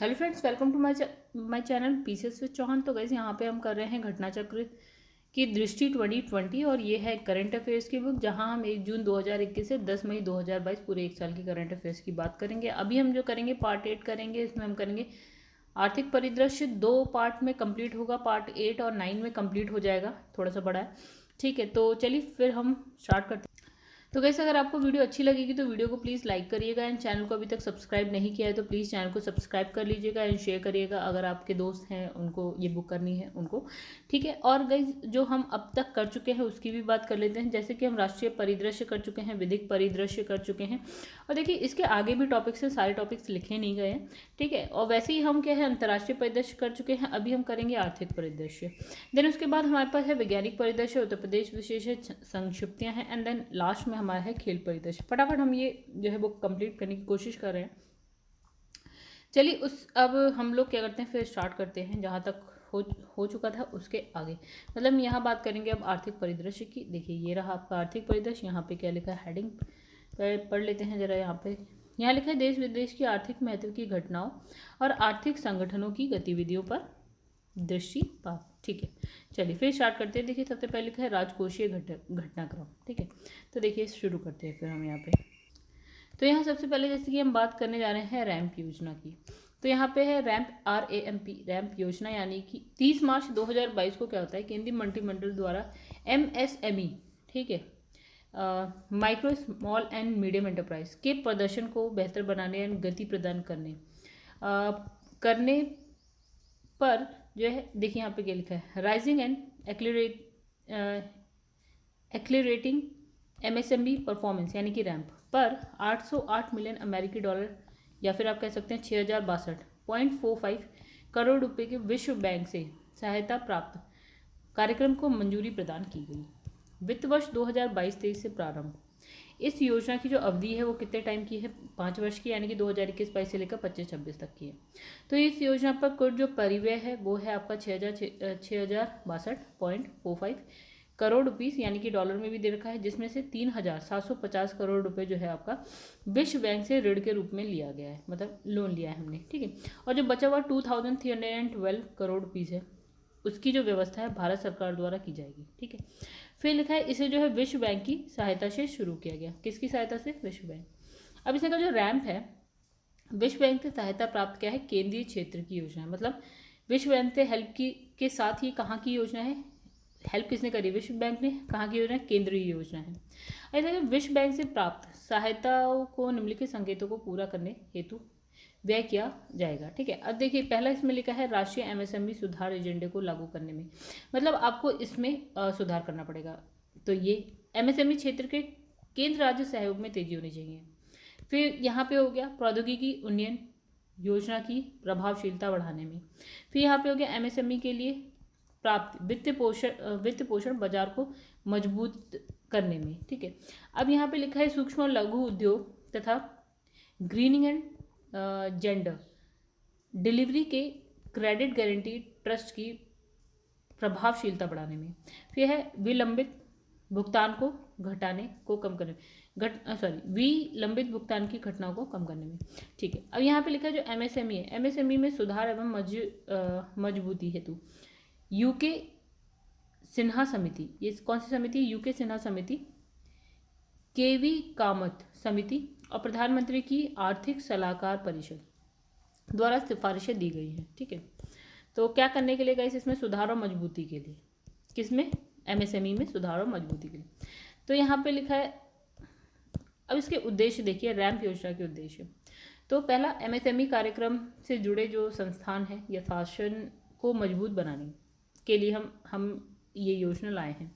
Hello friends, welcome to my channel PCS with Chauhan. तो guys यहाँ पे हम कर रहे हैं घटना चक्र की दृष्टि 2020 और ये है करंट अफेयर्स की बुक, जहाँ हम 1 जून 2021 से 10 मई 2022 पूरे एक साल की करंट अफेयर्स की बात करेंगे। अभी हम जो करेंगे पार्ट 8 करेंगे। इसमें हम करेंगे आर्थिक परिदृश्य। 2 पार्ट में कंप्लीट होगा, पार्ट 8 और 9 में कंप्लीट हो जाएगा, थोड़ा सा बड़ा है। ठीक है, तो चलिए फिर हम स्टार्ट करते हैं। तो गाइस अगर आपको वीडियो अच्छी लगेगी तो वीडियो को प्लीज़ लाइक करिएगा एंड चैनल को अभी तक सब्सक्राइब नहीं किया है तो प्लीज़ चैनल को सब्सक्राइब कर लीजिएगा एंड शेयर करिएगा अगर आपके दोस्त हैं उनको ये बुक करनी है उनको। ठीक है, और गाइस जो हम अब तक कर चुके हैं उसकी भी बात कर लेते हैं। जैसे कि हम राष्ट्रीय परिदृश्य कर चुके हैं, विधिक परिदृश्य कर चुके हैं, और देखिए इसके आगे भी टॉपिक्स हैं, सारे टॉपिक्स लिखे नहीं गए हैं। ठीक है, और वैसे ही हम क्या है अंतर्राष्ट्रीय परिदृश्य कर चुके हैं। अभी हम करेंगे आर्थिक परिदृश्य। देन उसके बाद हमारे पास है वैज्ञानिक परिदृश्य, उत्तर प्रदेश विशेष संक्षिप्तियाँ हैं, एंड देन लास्ट में हमारा है खेल परिदृश्य। फटाफट हम ये जो है बुक कंप्लीट करने की कोशिश कर रहे हैं। चलिए अब हम लोग क्या करते हैं, फिर स्टार्ट करते हैं जहाँ तक हो चुका था उसके आगे। मतलब यहाँ बात करेंगे अब आर्थिक परिदृश्य की। देखिए ये रहा आपका आर्थिक परिदृश्य। यहाँ पे क्या लिखा है, हेडिंग पढ़ लेते हैं जरा। यहाँ लिखा है देश विदेश की आर्थिक महत्व की घटनाओं और आर्थिक संगठनों की गतिविधियों पर दृष्टिपात। ठीक है, चलिए फिर स्टार्ट करते हैं। देखिए सबसे पहले लिखा है राजकोषीय घटनाक्रम। ठीक है, तो देखिए शुरू करते हैं फिर हम यहाँ पे। तो यहाँ सबसे पहले जैसे कि हम बात करने जा रहे हैं रैंप योजना की। तो यहाँ पे है रैंप RAMP रैंप योजना, यानी कि 30 मार्च 2022 को क्या होता है, केंद्रीय मंत्रिमंडल द्वारा MSME, ठीक है, micro small and medium enterprise के प्रदर्शन को बेहतर बनाने एंड गति प्रदान करने पर जो है, देखिए यहाँ पे क्या लिखा है, राइजिंग एंड एक्लेरेटिंग MSME परफॉर्मेंस यानी कि रैंप पर 808 मिलियन अमेरिकी डॉलर या फिर आप कह सकते हैं 6062.45 करोड़ रुपए के विश्व बैंक से सहायता प्राप्त कार्यक्रम को मंजूरी प्रदान की गई। वित्त वर्ष 2022-23 से प्रारंभ। इस योजना की जो अवधि है वो कितने टाइम की है, 5 वर्ष की, यानी कि 2021-22 से लेकर 25-26 तक की है। तो इस योजना पर कुल जो परिव्यय है वो है आपका 6062.45 करोड़ रुपीस, यानी कि डॉलर में भी दे रखा है, जिसमें से 3750 करोड़ रुपए जो है आपका विश्व बैंक से ऋण के रूप में लिया गया है, मतलब लोन लिया है हमने। ठीक है, और जो बचा हुआ 2312 करोड़ रुपीस है उसकी जो व्यवस्था है भारत सरकार द्वारा की जाएगी। ठीक है, फिर लिखा है इसे जो है विश्व बैंक की सहायता से शुरू किया गया। किसकी सहायता से? विश्व बैंक। अब इसका जो रैंप है, विश्व बैंक से सहायता प्राप्त क्या है, केंद्रीय क्षेत्र की योजना है। मतलब विश्व बैंक से हेल्प की के साथ ही कहाँ की योजना है, हेल्प किसने करी, विश्व बैंक ने। कहाँ की योजना है, केंद्रीय योजना है। ऐसा विश्व बैंक से प्राप्त सहायताओं को निम्नलिखित संकेतों को पूरा करने हेतु व्यय किया जाएगा। ठीक है, अब देखिए पहला इसमें लिखा है राष्ट्रीय MSME सुधार एजेंडे को लागू करने में, मतलब आपको इसमें सुधार करना पड़ेगा। तो ये MSME क्षेत्र के केंद्र राज्य सहयोग में तेजी होनी चाहिए। फिर यहाँ पे हो गया प्रौद्योगिकी उन्नयन योजना की प्रभावशीलता बढ़ाने में। फिर यहाँ पे हो गया MSME के लिए प्राप्त वित्त पोषण बाजार को मजबूत करने में। ठीक है, अब यहाँ पे लिखा है सूक्ष्म और लघु उद्योग तथा ग्रीनिंग एंड जेंडर डिलीवरी के क्रेडिट गारंटी ट्रस्ट की प्रभावशीलता बढ़ाने में। फिर है विलंबित भुगतान को घटाने को कम करने में, विलंबित भुगतान की घटनाओं को कम करने में। ठीक है, अब यहाँ पे लिखा है जो MSME है, MSME में सुधार एवं मजबूती हेतु यूके सिन्हा समिति, ये कौन सी समिति, यूके सिन्हा समिति, केवी कामत समिति और प्रधानमंत्री की आर्थिक सलाहकार परिषद द्वारा सिफारिशें दी गई हैं। ठीक है, तो क्या करने के लिए गाइस, इसमें सुधार और मजबूती के लिए। किसमें? MSME में सुधार और मजबूती के लिए। तो यहाँ पे लिखा है, अब इसके उद्देश्य देखिए, रैंप योजना के उद्देश्य। तो पहला, MSME कार्यक्रम से जुड़े जो संस्थान हैं या शासन को मजबूत बनाने के लिए हम ये योजना लाए हैं।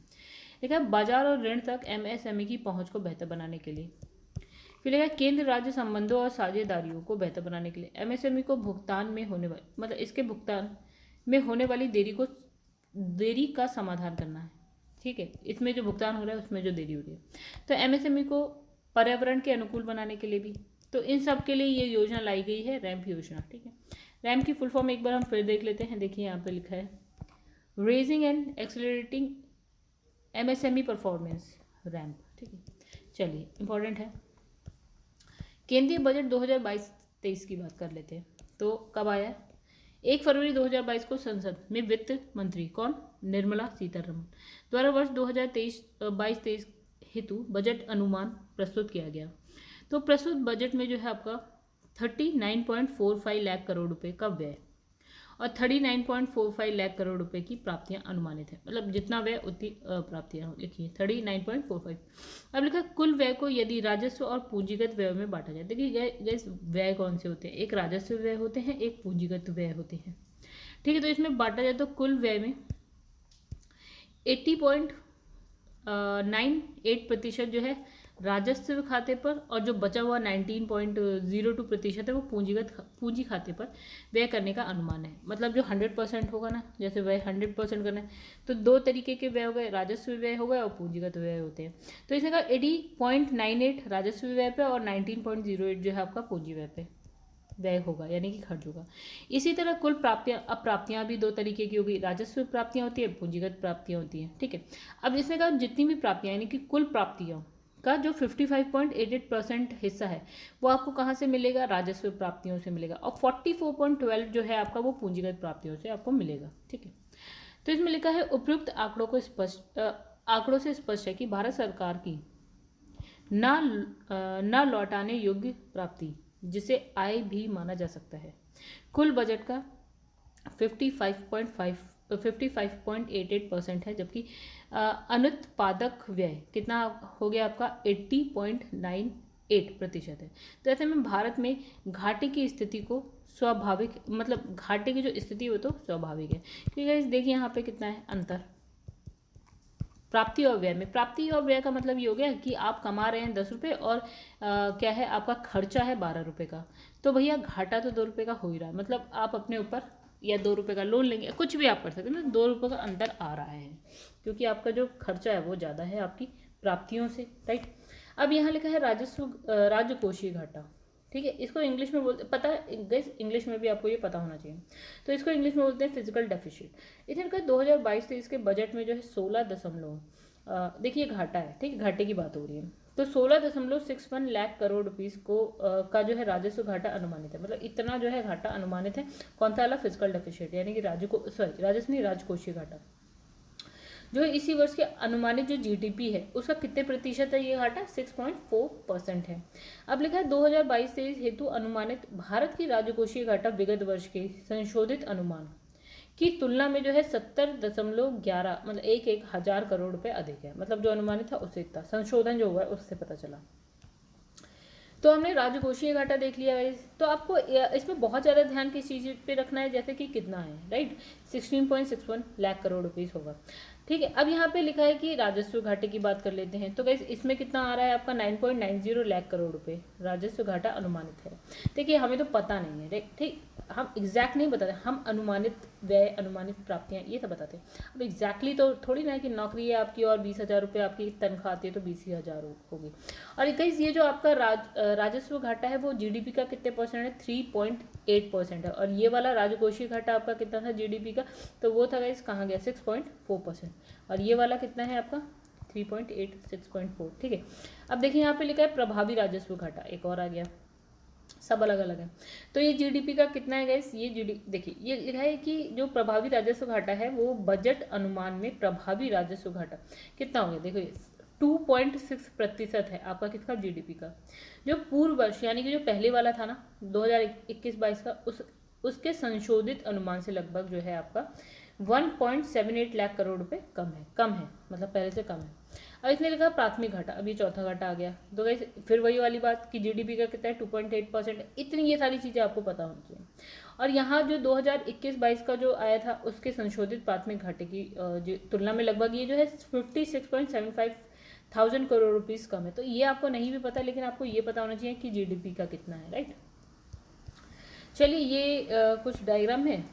देखा, बाजार और ऋण तक MSME की पहुंच को बेहतर बनाने के लिए। फिर लिखा केंद्र राज्य संबंधों और साझेदारियों को बेहतर बनाने के लिए MSME को भुगतान में होने वाली, मतलब इसके भुगतान में होने वाली देरी का समाधान करना है। ठीक है, इसमें जो भुगतान हो रहा है उसमें जो देरी हो रही है। तो MSME को पर्यावरण के अनुकूल बनाने के लिए भी, तो इन सब के लिए ये योजना लाई गई है, रैंप योजना। ठीक है, रैंप की फुल फॉर्म एक बार हम फिर देख लेते हैं। देखिए यहाँ पे लिखा है raising and accelerating MSME performance, ramp. ठीक है, चलिए इंपॉर्टेंट है। केंद्रीय बजट 2022-23 की बात कर लेते हैं। तो कब आया है? 1 फरवरी 2022 को संसद में वित्त मंत्री कौन? निर्मला सीतारमण द्वारा वर्ष 2023 हेतु बजट अनुमान प्रस्तुत किया गया। तो प्रस्तुत बजट में जो है आपका 39.45 लाख करोड़ रुपए का व्यय और 39.45 लाख करोड़ रुपए की प्राप्तियां अनुमानित है। मतलब जितना व्यय उतनी प्राप्तियां लिखिए 39.45। अब लिखा कुल व्यय को यदि राजस्व और पूंजीगत व्यय में बांटा जाए। देखिए गैस व्यय कौन से होते हैं? एक राजस्व व्यय होते हैं, एक पूंजीगत व्यय होते हैं। ठीक है, तो इसमें बांटा जाए तो कुल व्यय में 80.98% जो है राजस्व खाते पर और जो बचा हुआ 19.02% है वो पूंजी खाते पर व्यय करने का अनुमान है। मतलब जो 100% होगा ना, जैसे व्यय 100% करना है तो दो तरीके के व्यय हो गए, राजस्व व्यय हो गए और पूंजीगत व्यय होते हैं। तो इसने कहा 80.98 राजस्व व्यय पे और 19.08 जो है आपका पूंजी व्यय पे व्यय होगा, यानी कि खर्च होगा। इसी तरह कुल प्राप्तियां, अब प्राप्तियां भी दो तरीके की होगी, राजस्व प्राप्तियां होती है, पूंजीगत प्राप्तियां होती हैं। ठीक है, अब इसने कहा जितनी भी प्राप्तियां यानी कि कुल प्राप्तियां का जो 55.88% हिस्सा है वो आपको कहाँ से मिलेगा? राजस्व प्राप्तियों से मिलेगा। और 44.12 जो है आपका वो पूंजीगत प्राप्तियों से आपको मिलेगा। ठीक है, तो इसमें लिखा है उपयुक्त आंकड़ों से स्पष्ट है कि भारत सरकार की न लौटाने योग्य प्राप्ति, जिसे आय भी माना जा सकता है, कुल बजट का 55.88% है, जबकि अनुत्पादक व्यय कितना हो गया आपका? 80.98% है। तो ऐसे में भारत में घाटे की स्थिति को स्वाभाविक, मतलब घाटे की जो स्थिति वो तो स्वाभाविक है। क्योंकि देखिए यहाँ पे कितना है अंतर प्राप्ति और व्यय में। प्राप्ति और व्यय का मतलब ये हो गया कि आप कमा रहे हैं 10 रुपये और क्या है आपका खर्चा है 12 रुपये का, तो भैया घाटा तो 2 रुपये का हो ही रहा है। मतलब आप अपने ऊपर या 2 रुपये का लोन लेंगे, कुछ भी आप कर सकते हैं, मतलब 2 रुपये का अंतर आ रहा है क्योंकि आपका जो खर्चा है वो ज़्यादा है आपकी प्राप्तियों से, राइट। अब यहाँ लिखा है राजकोषीय घाटा। ठीक है, इसको इंग्लिश में बोलते, पता है गैस इंग्लिश में भी आपको ये पता होना चाहिए। तो इसको इंग्लिश में बोलते हैं फिजिकल डेफिसिट। इधर 2022-23 के बजट में जो है 16 देखिए घाटा है, ठीक है, घाटे की बात हो रही है। तो 16.61 लाख करोड़ रुपीस को का जो है राजस्व घाटा अनुमानित है। मतलब इतना जो है घाटा अनुमानित है। कौन सा वाला? फिजिकल डेफिसिट, यानी कि राजकोषीय घाटा। जो इसी वर्ष के अनुमानित जो जीडीपी है उसका कितने प्रतिशत है ये घाटा? 6.4% है। अब लिखा है 2022-23 हेतु अनुमानित भारत की राजकोषीय घाटा विगत वर्ष के संशोधित अनुमान की तुलना में जो है 70.11 मतलब 1,000 करोड़ रुपए अधिक है। मतलब जो अनुमानित था उससे इतना संशोधन जो हुआ है उससे पता चला। तो हमने राजकोषीय घाटा देख लिया है। तो आपको इसमें बहुत ज़्यादा ध्यान किस चीज़ पे रखना है, जैसे कि कितना है, राइट, 16.61 लाख करोड़ रुपीस होगा। ठीक है, अब यहाँ पे लिखा है कि राजस्व घाटे की बात कर लेते हैं। तो गाइस इसमें कितना आ रहा है आपका? 9.90 लाख करोड़ रुपए राजस्व घाटा अनुमानित है। देखिए हमें तो पता नहीं है, ठीक, हम एग्जैक्ट नहीं बताते, हम अनुमानित व्यय, अनुमानित प्राप्तियां ये सब बताते हैं। अब एग्जैक्टली तो थोड़ी ना कि नौकरी है आपकी और 20,000 रुपये आपकी तनख्वाह आती है तो 20,000 होगी। और गाइस ये जो आपका राजस्व घाटा है वो जीडीपी का कितने परसेंट है? 3.8% है। और ये वाला राजकोषीय घाटा आपका कितना था जीडीपी का? तो वो था गाइस कहाँ गया? 6.4%। और ये वाला कितना है आपका? 3.8, 6.4। ठीक है, अब देखिए यहाँ पे लिखा है प्रभावी राजस्व घाटा, एक और आ गया, सब अलग अलग है। तो ये जीडीपी का कितना है गाइस? ये देखिए ये लिखा है कि जो प्रभावी राजस्व घाटा है वो बजट अनुमान में प्रभावी राजस्व घाटा कितना हो गया? देखो ये 2.6% है आपका किसका? जीडीपी का। जो पूर्व वर्ष यानी कि जो पहले वाला था ना 2021-22 का, उसके संशोधित अनुमान से लगभग जो है आपका 1.78 लाख करोड़ रुपए कम है, मतलब पहले से कम है। अब इसने लिखा प्राथमिक घाटा, अब ये चौथा घाटा आ गया। तो गाइस फिर वही वाली बात कि जीडीपी का कितना है? 2.8%। इतनी ये सारी चीज़ें आपको पता होनी चाहिए। और यहाँ जो 2021-22 का जो आया था उसके संशोधित प्राथमिक घाटे की तुलना में लगभग ये जो है 56.75 थाउजेंड करोड़ रुपीज़ कम है। तो ये आपको नहीं भी पता, लेकिन आपको ये पता होना चाहिए कि जीडीपी का कितना है, राइट। चलिए ये कुछ डायग्राम है।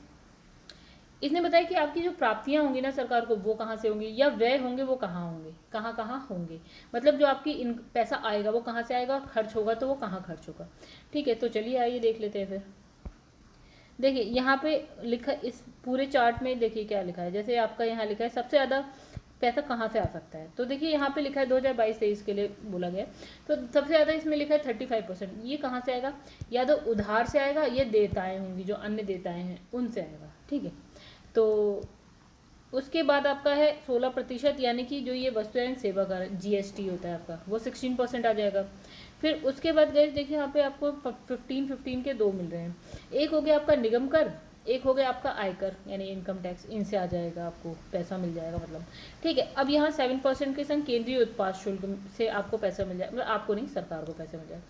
इसने बताया कि आपकी जो प्राप्तियां होंगी ना सरकार को वो कहाँ से होंगी, या व्यय होंगे वो कहाँ होंगे, कहाँ होंगे। मतलब जो आपकी पैसा आएगा वो कहाँ से आएगा, खर्च होगा तो वो कहाँ खर्च होगा। ठीक है, तो चलिए आइए देख लेते हैं। फिर देखिए यहाँ पे लिखा, इस पूरे चार्ट में देखिए क्या लिखा है। जैसे आपका यहाँ लिखा है सबसे ज़्यादा पैसा कहाँ से आ सकता है, तो देखिए यहाँ पे लिखा है 2022-23 के लिए बोला गया, तो सबसे ज़्यादा इसमें लिखा है 35%। ये कहाँ से आएगा, या तो उधार से आएगा, ये देयताएँ होंगी जो अन्य देयताएँ हैं उनसे आएगा, ठीक है। तो उसके बाद आपका है 16%, यानी कि जो ये वस्तु एवं सेवा कर GST होता है आपका, वो 16% आ जाएगा। फिर उसके बाद गए देखिए यहाँ पे आपको 15 के 2 मिल रहे हैं। एक हो गया आपका निगम कर, एक हो गया आपका आयकर यानी इनकम टैक्स, इनसे आ जाएगा आपको पैसा मिल जाएगा, मतलब ठीक है। अब यहाँ 7% के संग केंद्रीय उत्पाद शुल्क से आपको पैसा मिल जाएगा, मतलब आपको नहीं, सरकार को पैसा मिल जाएगा।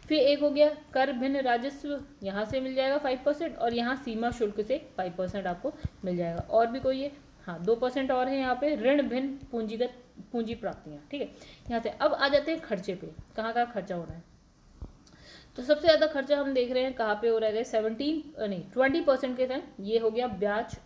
फिर एक हो गया कर भिन्न राजस्व, यहाँ से मिल जाएगा 5%, और यहाँ सीमा शुल्क से 5% आपको मिल जाएगा। और भी कोई है, हाँ 2% और है यहाँ पे ऋण भिन्न पूंजीगत पूंजी प्राप्तियाँ, ठीक है। यहाँ से अब आ जाते हैं खर्चे पे, कहाँ कहाँ खर्चा हो रहा है। तो सबसे ज़्यादा खर्चा हम देख रहे हैं कहाँ पे हो रहा है, 20% के तहत ये हो गया ब्याज,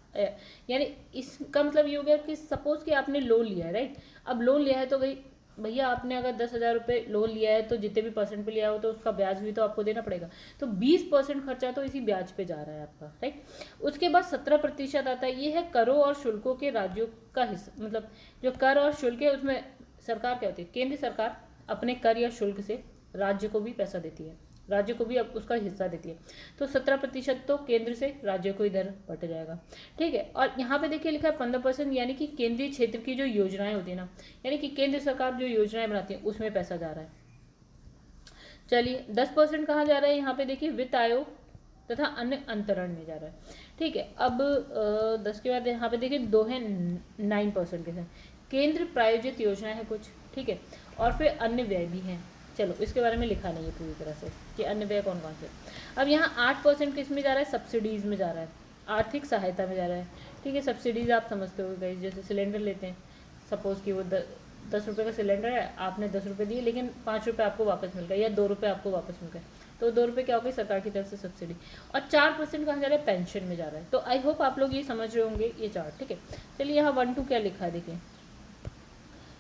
यानी इसका मतलब ये हो गया कि सपोज कि आपने लोन लिया है, राइट। अब लोन लिया है तो भाई भैया आपने अगर 10,000 रुपये लोन लिया है तो जितने भी परसेंट पे लिया हो तो उसका ब्याज भी तो आपको देना पड़ेगा, तो 20% खर्चा तो इसी ब्याज पे जा रहा है आपका, राइट। उसके बाद 17% आता है, ये है करों और शुल्कों के राज्यों का हिस्सा, मतलब जो कर और शुल्क है उसमें सरकार क्या होती है, केंद्र सरकार अपने कर या शुल्क से राज्य को भी पैसा देती है, राज्य को भी अब उसका हिस्सा देती है। तो 17% तो केंद्र से राज्य को इधर बट जाएगा, ठीक है। और यहाँ पे देखिए लिखा है 15%, यानी कि केंद्रीय क्षेत्र की जो योजनाएं होती है ना, यानी कि केंद्र सरकार जो योजनाएं बनाती है उसमें पैसा जा रहा है। चलिए 10% कहाँ जा रहा है, यहाँ पे देखिए वित्त आयोग तथा अन्य अंतरण में जा रहा है, ठीक है। अब 10 के बाद यहाँ पे देखिए 2 है 9% के साथ केंद्र प्रायोजित योजना है कुछ, ठीक है। और फिर अन्य व्यय भी हैं, चलो इसके बारे में लिखा नहीं है पूरी तरह से कि अन्य व्यय कौन कौन से। अब यहाँ 8% किस में जा रहा है, सब्सिडीज़ में जा रहा है, आर्थिक सहायता में जा रहा है, ठीक है। सब्सिडीज़ आप समझते हो गई, जैसे सिलेंडर लेते हैं, सपोज़ कि वो 10 रुपये का सिलेंडर है, आपने 10 रुपये दिए लेकिन 5 रुपये आपको वापस मिल गए या 2 रुपये आपको वापस मिल गए, तो 2 रुपये क्या हो गई सरकार की तरफ से सब्सिडी। और 4% कहाँ जा रहा है, पेंशन में जा रहा है। तो आई होप आप लोग ये समझ रहे होंगे ये चार्ट, ठीक है। चलिए यहाँ 1 2 क्या लिखा है, देखिए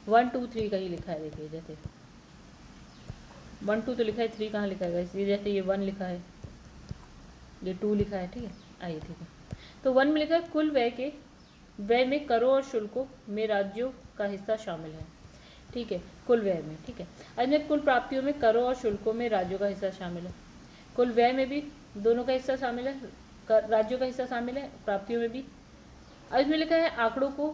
1 2 3 का ही लिखा है, देखिए जैसे 1 2 तो लिखा है, 3 कहाँ लिखा है, इसलिए जैसे ये 1 लिखा है, ये 2 लिखा है, ठीक है। आइए ठीक है, तो 1 में लिखा है कुल व्यय में करों और शुल्कों में राज्यों का हिस्सा शामिल है, ठीक है, कुल व्यय में, ठीक है। अन्य कुल प्राप्तियों में करों और शुल्कों में राज्यों का हिस्सा शामिल है, कुल व्यय में भी दोनों का हिस्सा शामिल है, राज्यों का हिस्सा शामिल है, प्राप्तियों में भी। अब इसमें लिखा है आंकड़ों को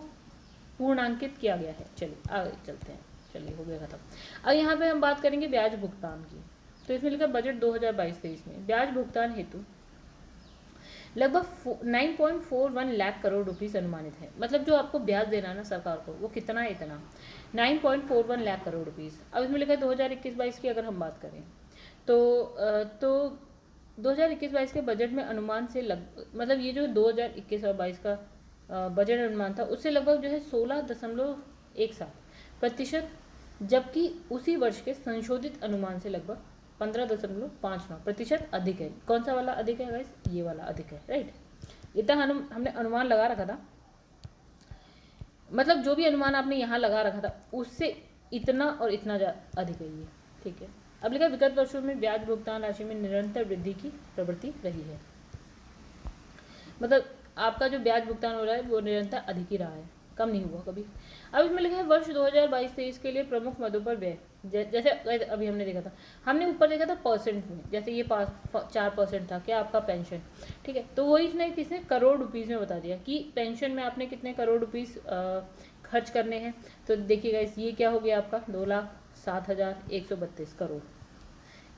पूर्णांकित किया गया है। चलिए आगे चलते हैं, चलिए हो गया खत्म। अब यहाँ पे हम बात करेंगे ब्याज भुगतान की। तो इसमें लिखा बजट 2022-23 में ब्याज भुगतान हेतु लगभग 9.41 लाख करोड़ रुपीस अनुमानित है। मतलब जो आपको ब्याज देना है ना सरकार को, वो कितना है, इतना 9.41 लाख करोड़ रुपीस। अब इसमें लिखा है 2021-22 की अगर हम बात करें तो 2021-22 के बजट में अनुमान से मतलब ये जो 2021 और 22 का बजट अनुमान था उससे लगभग जो है 16.17%, जबकि उसी वर्ष के संशोधित अनुमान से लगभग 15.59% अधिक है। कौन सा वाला अधिक है गाइस, ये वाला अधिक है, राइट। इतना हमने अनुमान लगा रखा था, मतलब जो भी अनुमान आपने यहाँ लगा रखा था उससे इतना और इतना अधिक है ये, ठीक है। अब लिखा विगत वर्षों में ब्याज भुगतान राशि में निरंतर वृद्धि की प्रवृत्ति रही है, मतलब आपका जो ब्याज भुगतान हो रहा है वो निरंतर अधिक ही रहा है, कम नहीं हुआ कभी। अब इसमें लिखा है वर्ष 2022-23 के लिए प्रमुख मदों पर व्यय, जैसे अभी हमने देखा था, हमने ऊपर देखा था परसेंट में, जैसे ये 4% था क्या आपका पेंशन, ठीक है। तो वही इसने किसने करोड़ रुपीज़ में बता दिया कि पेंशन में आपने कितने करोड़ रुपीज़ खर्च करने हैं। तो देखिएगा ये क्या हो गया आपका 2,07,132 करोड़,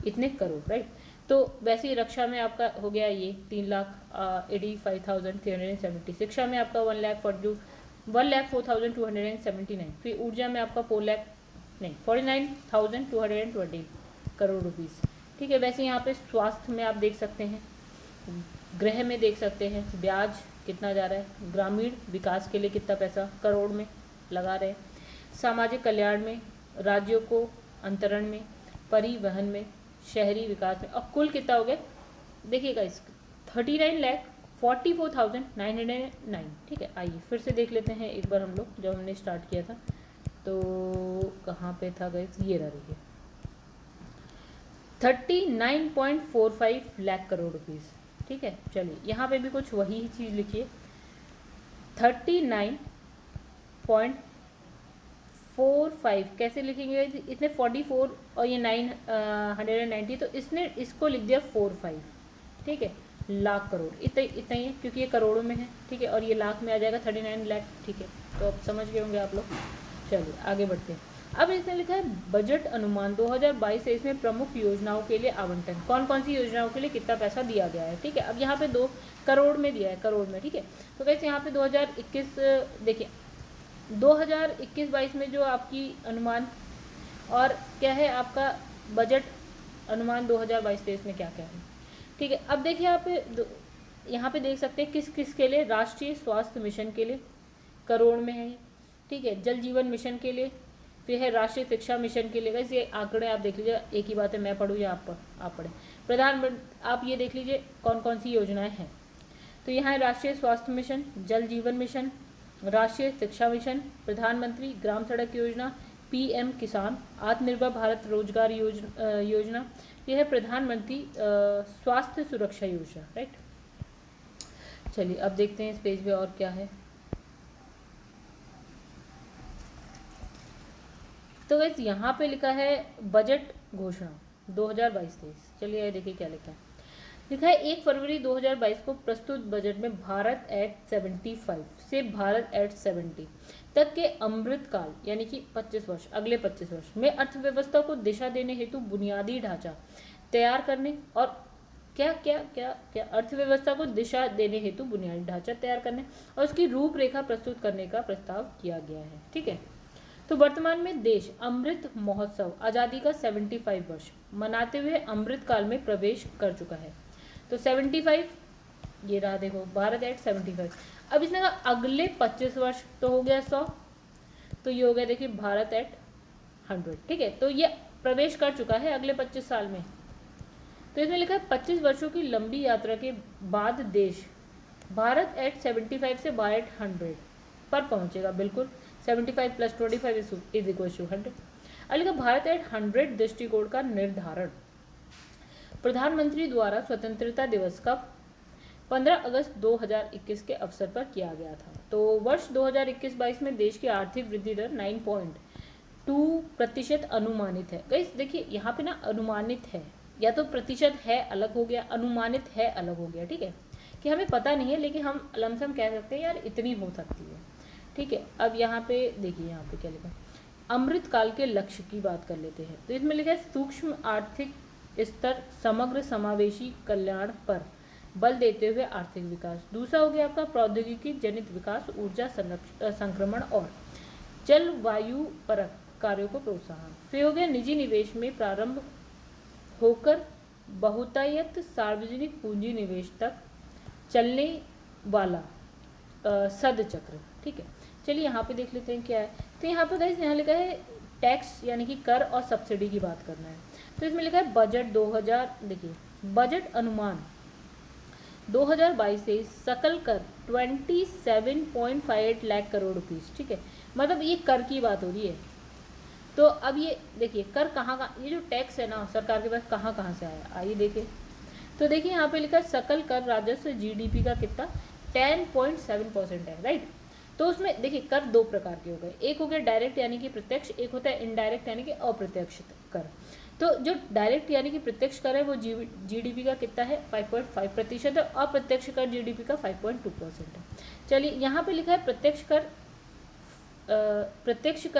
इतने करोड़, राइट। तो वैसे ही रक्षा में आपका हो गया ये 3,85,370, शिक्षा में आपका 1,04,279, फिर ऊर्जा में आपका 49,220 करोड़ रुपीज़, ठीक है। वैसे यहाँ पे स्वास्थ्य में आप देख सकते हैं, गृह में देख सकते हैं ब्याज कितना जा रहा है, ग्रामीण विकास के लिए कितना पैसा करोड़ में लगा रहे हैं, सामाजिक कल्याण में, राज्यों को अंतरण में, परिवहन में, शहरी विकास में, और कुल कितना हो गया देखिएगा इस 39,44,909, ठीक है। आइए फिर से देख लेते हैं एक बार हम लोग, जब हमने स्टार्ट किया था तो कहाँ पे था गाइस, ये रहा देखिए 39.45 लाख करोड़ रुपीज़, ठीक है। चलिए यहाँ पे भी कुछ वही चीज़ लिखिए 39.45 45 कैसे लिखेंगे, इसने 44 और ये 990, तो इसने इसको लिख दिया 45, ठीक है, लाख करोड़, इतना इतना ही है क्योंकि ये करोड़ों में है, ठीक है, और ये लाख में आ जाएगा 39 लाख, ठीक है। तो अब समझ गए होंगे आप लोग। चलिए आगे बढ़ते हैं। अब इसने लिखा है बजट अनुमान 2022 से, इसमें प्रमुख योजनाओं के लिए आवंटन, कौन कौन सी योजनाओं के लिए कितना पैसा दिया गया है, ठीक है। अब यहाँ पे 2 करोड़ में दिया है, करोड़ में, ठीक है। तो कैसे यहाँ पे 2021 देखिए 2021-22 में जो आपकी अनुमान और क्या है आपका बजट अनुमान 2022-23 में क्या क्या है, ठीक है। अब देखिए आप यहाँ पे देख सकते हैं किस किस के लिए, राष्ट्रीय स्वास्थ्य मिशन के लिए करोड़ में है, ठीक है, जल जीवन मिशन के लिए, फिर है राष्ट्रीय शिक्षा मिशन के लिए। वैसे ये आंकड़े आप देख लीजिए, एक ही बात है, मैं पढ़ूँ या आप पढ़ें। प्रधानमंत्री आप ये देख लीजिए कौन कौन सी योजनाएं हैं। तो यहाँ है राष्ट्रीय स्वास्थ्य मिशन, जल जीवन मिशन, राष्ट्रीय शिक्षा मिशन, प्रधानमंत्री ग्राम सड़क योजना, PM किसान, आत्मनिर्भर भारत रोजगार योजना, यह है प्रधानमंत्री स्वास्थ्य सुरक्षा योजना, राइट। चलिए अब देखते हैं इस पेज पे और क्या है। तो वैसे यहाँ पे लिखा है बजट घोषणा 2022-23। चलिए ये देखिए क्या लिखा है। लिखा है 1 फरवरी 2022 को प्रस्तुत बजट में भारत एट 75 से भारत एट 70 तक के अमृतकाल यानी कि 25 वर्ष, अगले 25 वर्ष में अर्थव्यवस्था को दिशा देने हेतु बुनियादी ढांचा तैयार करने और क्या क्या क्या क्या अर्थव्यवस्था को दिशा देने हेतु बुनियादी ढांचा तैयार करने और उसकी रूपरेखा प्रस्तुत करने का प्रस्ताव किया गया है, ठीक है। तो वर्तमान में देश अमृत महोत्सव आज़ादी का 75 वर्ष मनाते हुए अमृत काल में प्रवेश कर चुका है। तो 75 ये रहा, देखो भारत एट 75। अब इसने कहा अगले 25 वर्ष, तो हो गया 100, तो ये हो गया देखिए भारत एट 100, ठीक है। तो ये प्रवेश कर चुका है अगले 25 साल में। तो इसमें लिखा है 25 वर्षों की लंबी यात्रा के बाद देश भारत एट 75 से भारत 100 पर पहुंचेगा, बिल्कुल 75 + 25 इज इक्वल टू 100। अब लिखा भारत एट 100 दृष्टिकोण का निर्धारण प्रधानमंत्री द्वारा स्वतंत्रता दिवस का 15 अगस्त 2021 के अवसर पर किया गया था। तो वर्ष 2021-22 में देश की आर्थिक वृद्धि दर 9.2% अनुमानित है। गाइस देखिए यहाँ पे ना अनुमानित है, या तो प्रतिशत है अलग हो गया, अनुमानित है अलग हो गया, ठीक है, कि हमें पता नहीं है लेकिन हम लमसम कह सकते हैं यार इतनी हो सकती है, ठीक है। अब यहाँ पे देखिए यहाँ पे क्या लिखा, अमृत काल के लक्ष्य की बात कर लेते हैं। तो इसमें लिखा है सूक्ष्म आर्थिक स्तर, समग्र समावेशी कल्याण पर बल देते हुए आर्थिक विकास। दूसरा हो गया आपका प्रौद्योगिकी जनित विकास, ऊर्जा संक्रमण और जलवायु परक कार्यों को प्रोत्साहन। फिर हो गया निजी निवेश में प्रारंभ होकर बहुतायत सार्वजनिक पूंजी निवेश तक चलने वाला सदचक्र, ठीक है। चलिए यहाँ पे देख लेते हैं क्या है। तो यहाँ पे गाइस यहाँ लिखा है टैक्स यानी कि कर और सब्सिडी की बात करना है। तो इसमें लिखा है बजट 2000, देखिए बजट अनुमान 2022 से सकल कर 27.58 लाख करोड़ रुपीस, ठीक है, मतलब ये कर की बात हो रही है। तो अब ये देखिए कर कहाँ ये जो टैक्स है ना सरकार के पास कहाँ से आया, आइए देखिए। तो देखिए यहाँ पे लिखा है सकल कर राजस्व GDP का कितना 10.7% है, राइट। तो उसमें देखिए कर 2 प्रकार के हो गए, एक हो गया डायरेक्ट यानी कि प्रत्यक्ष, एक होता है इनडायरेक्ट यानी कि अप्रत्यक्ष कर। तो जो डायरेक्ट यानी कि प्रत्यक्ष कर है वो GDP का कितना है 5.5% है, अप्रत्यक्ष कर GDP का 5.2% है। चलिए यहाँ पे लिखा है प्रत्यक्ष कर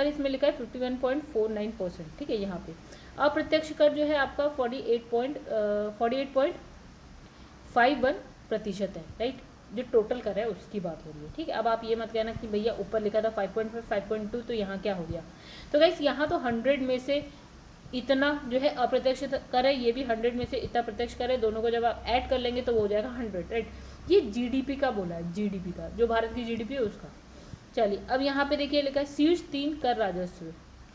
इसमें लिखा है 51.49%, ठीक है। यहाँ पे अप्रत्यक्ष कर जो है आपका 48.51% है, राइट, जो टोटल कर है उसकी बात हो रही है, ठीक है। अब आप ये मत कहना कि भैया ऊपर लिखा था 5.5 5.2 तो यहाँ क्या हो गया। तो गाइस यहाँ तो 100 में से इतना जो है अप्रत्यक्ष कर है, ये भी 100 में से इतना प्रत्यक्ष कर है, दोनों को जब आप ऐड कर लेंगे तो वो हो जाएगा 100, राइट। ये GDP का बोला है, GDP का जो भारत की GDP है उसका। चलिए अब यहाँ पे देखिए लिखा है शीर्ष 3 कर राजस्व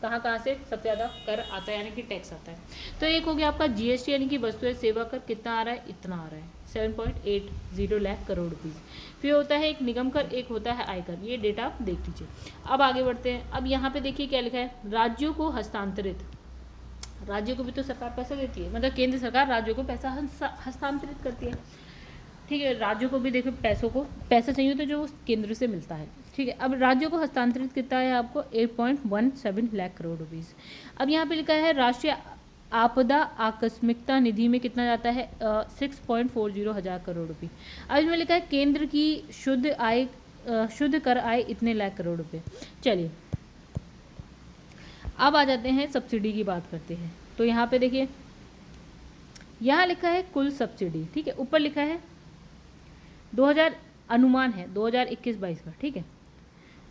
कहाँ से सबसे ज़्यादा कर आता है यानी कि टैक्स आता है। तो एक हो गया आपका GST यानी कि वस्तु एवं सेवा कर, कितना आ रहा है, इतना आ रहा है 7.80 लाख करोड़ रुपीज़। फिर होता है एक निगम कर, एक होता है आयकर, ये डेटा आप देख लीजिए। अब आगे बढ़ते हैं। अब यहाँ पे देखिए क्या लिखा है, राज्यों को हस्तांतरित, राज्यों को भी तो सरकार पैसा देती है, मतलब केंद्र सरकार राज्यों को पैसा हस्तांतरित करती है। ठीक है, राज्यों को भी देखो पैसा चाहिए तो जो केंद्र से मिलता है। ठीक है, अब राज्यों को हस्तांतरित कितना है आपको 8.17 लाख करोड़ रुपीज़। अब यहाँ पे लिखा है राष्ट्रीय आपदा आकस्मिकता निधि में कितना जाता है 6.40 हजार करोड़ रुपये। अब इसमें लिखा है केंद्र की शुद्ध कर आय इतने लाख करोड़ रुपये। चलिए अब आ जाते हैं सब्सिडी की बात करते हैं। तो यहाँ पे देखिए यहाँ लिखा है कुल सब्सिडी, ठीक है, ऊपर लिखा है 2000 अनुमान है 2021-22 का, ठीक है।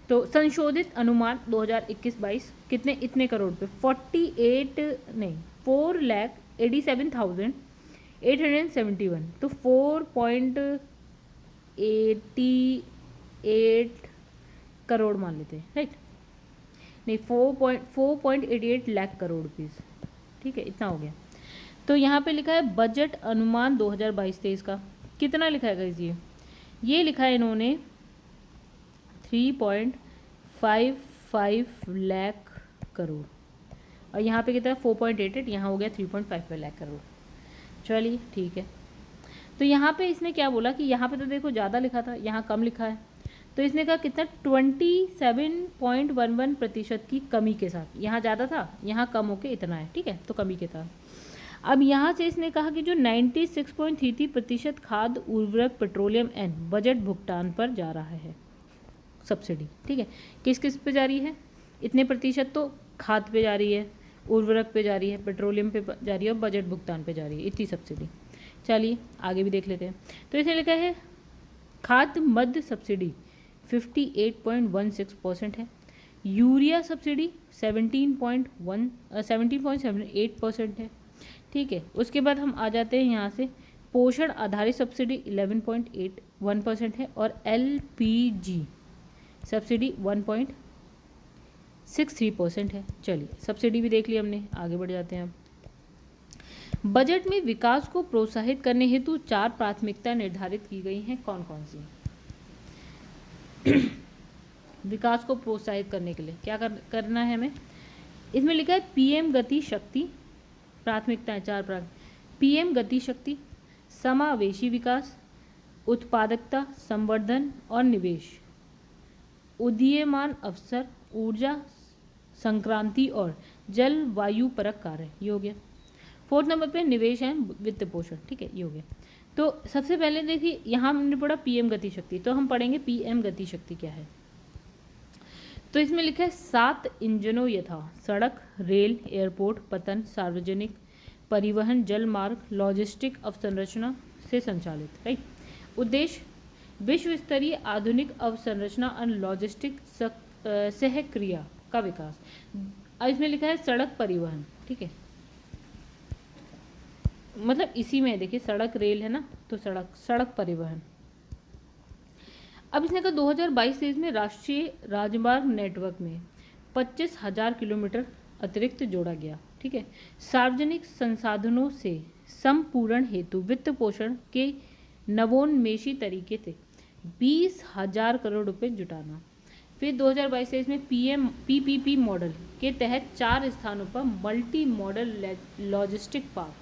तो संशोधित अनुमान 2021-22 कितने इतने करोड़ पे 4,87,871 तो 4.88 करोड़ मान लेते हैं, राइट, नहीं 4.88 लाख करोड़ रुपीज़, ठीक है, इतना हो गया। तो यहाँ पे लिखा है बजट अनुमान 2022-23 का कितना लिखा है गाइस, ये लिखा है इन्होंने 3.55 लाख करोड़ और यहाँ पे कितना 4.88, यहाँ हो गया 3.55 लाख करोड़। चलिए ठीक है, तो यहाँ पे इसने क्या बोला कि यहाँ पे तो देखो ज़्यादा लिखा था, यहाँ कम लिखा है, तो इसने कहा कितना 27.11% की कमी के साथ, यहाँ ज़्यादा था यहाँ कम होके इतना है, ठीक है, तो कमी के साथ। अब यहाँ से इसने कहा कि जो 96.33% खाद्य उर्वरक पेट्रोलियम एंड बजट भुगतान पर जा रहा है सब्सिडी, ठीक है, किस किस पे जा रही है, इतने प्रतिशत तो खाद पे जा रही है, उर्वरक पे जा रही है, पेट्रोलियम पे जा रही है और बजट भुगतान पे जा रही है, इतनी सब्सिडी। चलिए आगे भी देख लेते हैं। तो इसने लिखा है खाद्य मध्य सब्सिडी 58.16% है, यूरिया सब्सिडी 17.78% है, ठीक है। उसके बाद हम आ जाते हैं यहाँ से पोषण आधारित सब्सिडी 11.81% है और LPG सब्सिडी 1.63% है। चलिए सब्सिडी भी देख ली हमने, आगे बढ़ जाते हैं अब। बजट में विकास को प्रोत्साहित करने हेतु 4 प्राथमिकता निर्धारित की गई हैं, कौन कौन सी? विकास को प्रोत्साहित करने के लिए क्या करना है हमें, इसमें लिखा है PM गति शक्ति, प्राथमिकताएं 4 PM गति शक्ति, समावेशी विकास, उत्पादकता, संवर्धन और निवेश, उदीयमान अवसर, ऊर्जा संक्रांति और जलवायु परक कार्य, ये हो गया। 4 नंबर पे निवेश एंड वित्त पोषण, ठीक है, ये हो गया। तो सबसे पहले देखिए यहाँ हमने पढ़ा PM गति शक्ति, तो हम पढ़ेंगे PM गति शक्ति क्या है। तो इसमें लिखा है 7 इंजनों यथा सड़क, रेल, एयरपोर्ट, पतन, सार्वजनिक परिवहन, जल मार्ग, लॉजिस्टिक अवसंरचना से संचालित, राइट। उद्देश्य विश्व स्तरीय आधुनिक अवसंरचना और लॉजिस्टिक सहक्रिया का विकास। अब इसमें लिखा है सड़क परिवहन, ठीक है, मतलब इसी में देखिए सड़क रेल है ना, तो सड़क परिवहन। अब इसने कहा 2022-23 में राष्ट्रीय राजमार्ग नेटवर्क में 25,000 किलोमीटर अतिरिक्त जोड़ा गया, ठीक है। सार्वजनिक संसाधनों से संपूर्ण हेतु वित्त पोषण के नवोन्मेषी तरीके से 20,000 करोड़ रुपए जुटाना। फिर 2022-23 में PPP मॉडल के तहत 4 स्थानों पर मल्टी मॉडल लॉजिस्टिक पार्क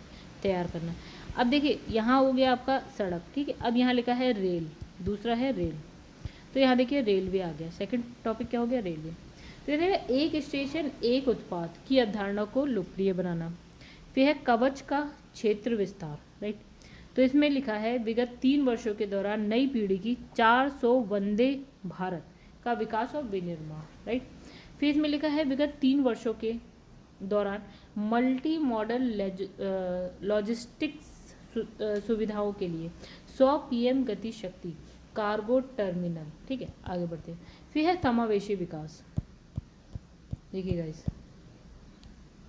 तैयार करना। अब देखिए यहाँ हो गया आपका सड़क, ठीक है, अब यहाँ लिखा है रेल, दूसरा है रेल, तो यहाँ देखिए रेलवे आ गया, सेकंड टॉपिक क्या हो गया, रेलवे। तो देखिए एक स्टेशन एक उत्पाद की अवधारणा को लोकप्रिय बनाना। फिर है कवच का क्षेत्र विस्तार, राइट। तो इसमें लिखा है विगत 3 वर्षों के दौरान नई पीढ़ी की 400 वंदे भारत का विकास और विनिर्माण, राइट। फिर इसमें लिखा है विगत 3 वर्षों के दौरान मल्टी मॉडल लॉजिस्टिक्स सुविधाओं के लिए 100 PM गति शक्ति कार्गो टर्मिनल, ठीक है, आगे बढ़ते हैं। फिर है समावेशी विकास, देखिए गाइस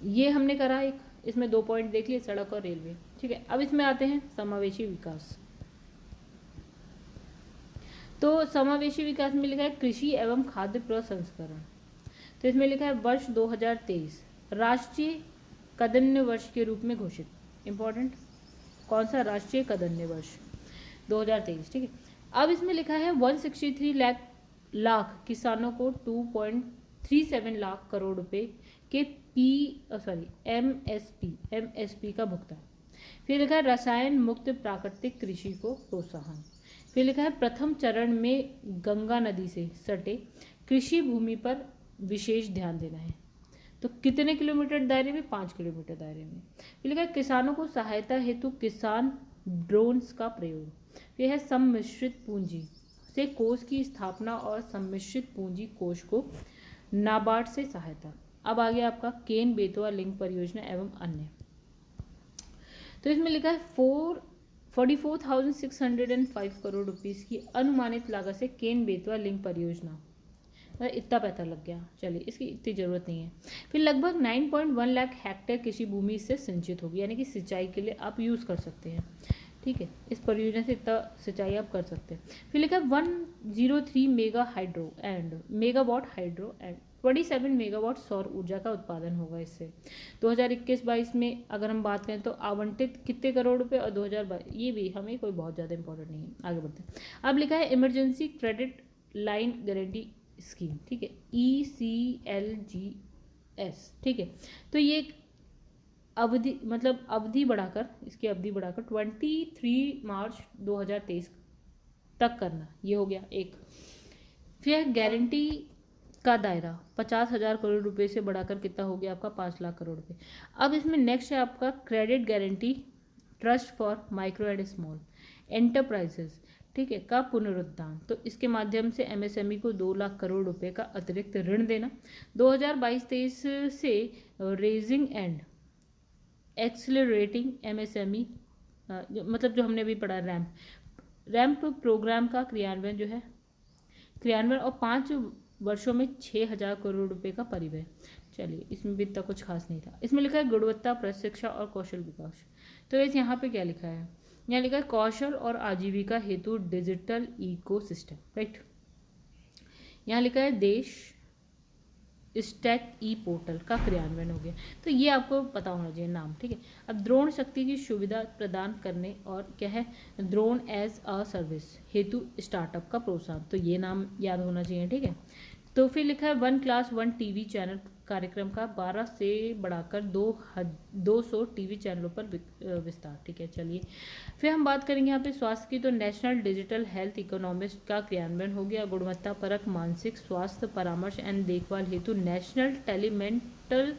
ये हमने करा एक, इसमें 2 पॉइंट देख लिए, सड़क और रेलवे, ठीक है। अब इसमें आते हैं समावेशी विकास। तो समावेशी विकास में लिखा है कृषि एवं खाद्य प्रसंस्करण। तो इसमें लिखा है वर्ष 2023 राष्ट्रीय कदन्य वर्ष के रूप में घोषित, इंपॉर्टेंट, कौन सा, राष्ट्रीय कदन्य वर्ष 2023, ठीक है। अब इसमें लिखा है 163 लाख किसानों को 2.37 लाख करोड़ रुपए के MSP का भुगतान। फिर लिखा है रसायन मुक्त प्राकृतिक कृषि को प्रोत्साहन। फिर लिखा है प्रथम चरण में गंगा नदी से सटे कृषि भूमि पर विशेष ध्यान देना है। तो कितने किलोमीटर दायरे में? 5 किलोमीटर दायरे में। फिर लिखा है किसानों को सहायता हेतु किसान ड्रोन्स का प्रयोग। फिर है सम्मिश्रित पूंजी से कोष की स्थापना और सम्मिश्रित पूंजी कोष को नाबार्ड से सहायता। अब आ गया आपका केन बेतवा लिंक परियोजना एवं अन्य। तो इसमें लिखा है 44,605 करोड़ रुपीस की अनुमानित लागत से केन बेतवा लिंक परियोजना, इतना पैसा लग गया। चलिए, इसकी इतनी ज़रूरत नहीं है। फिर लगभग 9.1 लाख हेक्टेयर कृषि भूमि इससे सिंचित होगी, यानी कि सिंचाई के लिए आप यूज़ कर सकते हैं। ठीक है, इस परियोजना से इतना सिंचाई आप कर सकते हैं। फिर लिखा 103 मेगावाट हाइड्रो एंड 27 मेगावाट सौर ऊर्जा का उत्पादन होगा इससे। 2021-22 में अगर हम बात करें तो आवंटित कितने करोड़ रुपए, और 2022 ये भी हमें कोई बहुत ज़्यादा इंपॉर्टेंट नहीं है। आगे बढ़ते हैं। अब लिखा है emergency credit line guarantee scheme. ठीक है, ECLGS। ठीक है, तो ये अवधि मतलब अवधि बढ़ाकर, इसकी अवधि बढ़ाकर 23 मार्च 2023 तक करना, ये हो गया एक। फिर गारंटी का दायरा 50,000 करोड़ रुपए से बढ़ाकर कितना हो गया आपका? 5 लाख करोड़ रुपए। अब इसमें नेक्स्ट है आपका credit guarantee trust for micro and small enterprises, ठीक है, का पुनरुद्धार। तो इसके माध्यम से एमएसएमई को 2 लाख करोड़ रुपए का अतिरिक्त ऋण देना। 2022-23 से रेजिंग एंड एक्सलरेटिंग एमएसएमई, मतलब जो हमने अभी पढ़ा रैम्प प्रोग्राम का क्रियान्वयन और 5 वर्षों में 6,000 करोड़ रुपए का परिव्यय। चलिए, इसमें भी इतना कुछ खास नहीं था। इसमें लिखा है गुणवत्ता प्रशिक्षण और कौशल विकास। तो इस यहाँ पे क्या लिखा है? यहाँ लिखा है कौशल और आजीविका हेतु डिजिटल इकोसिस्टम, राइट। यहाँ लिखा है देश स्टैक ई पोर्टल का क्रियान्वयन हो गया। तो ये आपको पता होना चाहिए नाम, ठीक है। अब द्रोण शक्ति की सुविधा प्रदान करने और क्या है, द्रोण एज अ सर्विस हेतु स्टार्टअप का प्रोत्साहन, तो ये नाम याद होना चाहिए, ठीक है। तो फिर लिखा है 1 क्लास 1 टीवी चैनल कार्यक्रम का 12 से बढ़ाकर 200 टीवी चैनलों पर विस्तार, ठीक है। चलिए, फिर हम बात करेंगे यहाँ पे स्वास्थ्य की। तो नेशनल डिजिटल हेल्थ इकोनॉमिस्ट का क्रियान्वयन हो गया। गुणवत्ता परक मानसिक स्वास्थ्य परामर्श एंड देखभाल हेतु नेशनल टेलीमेंटल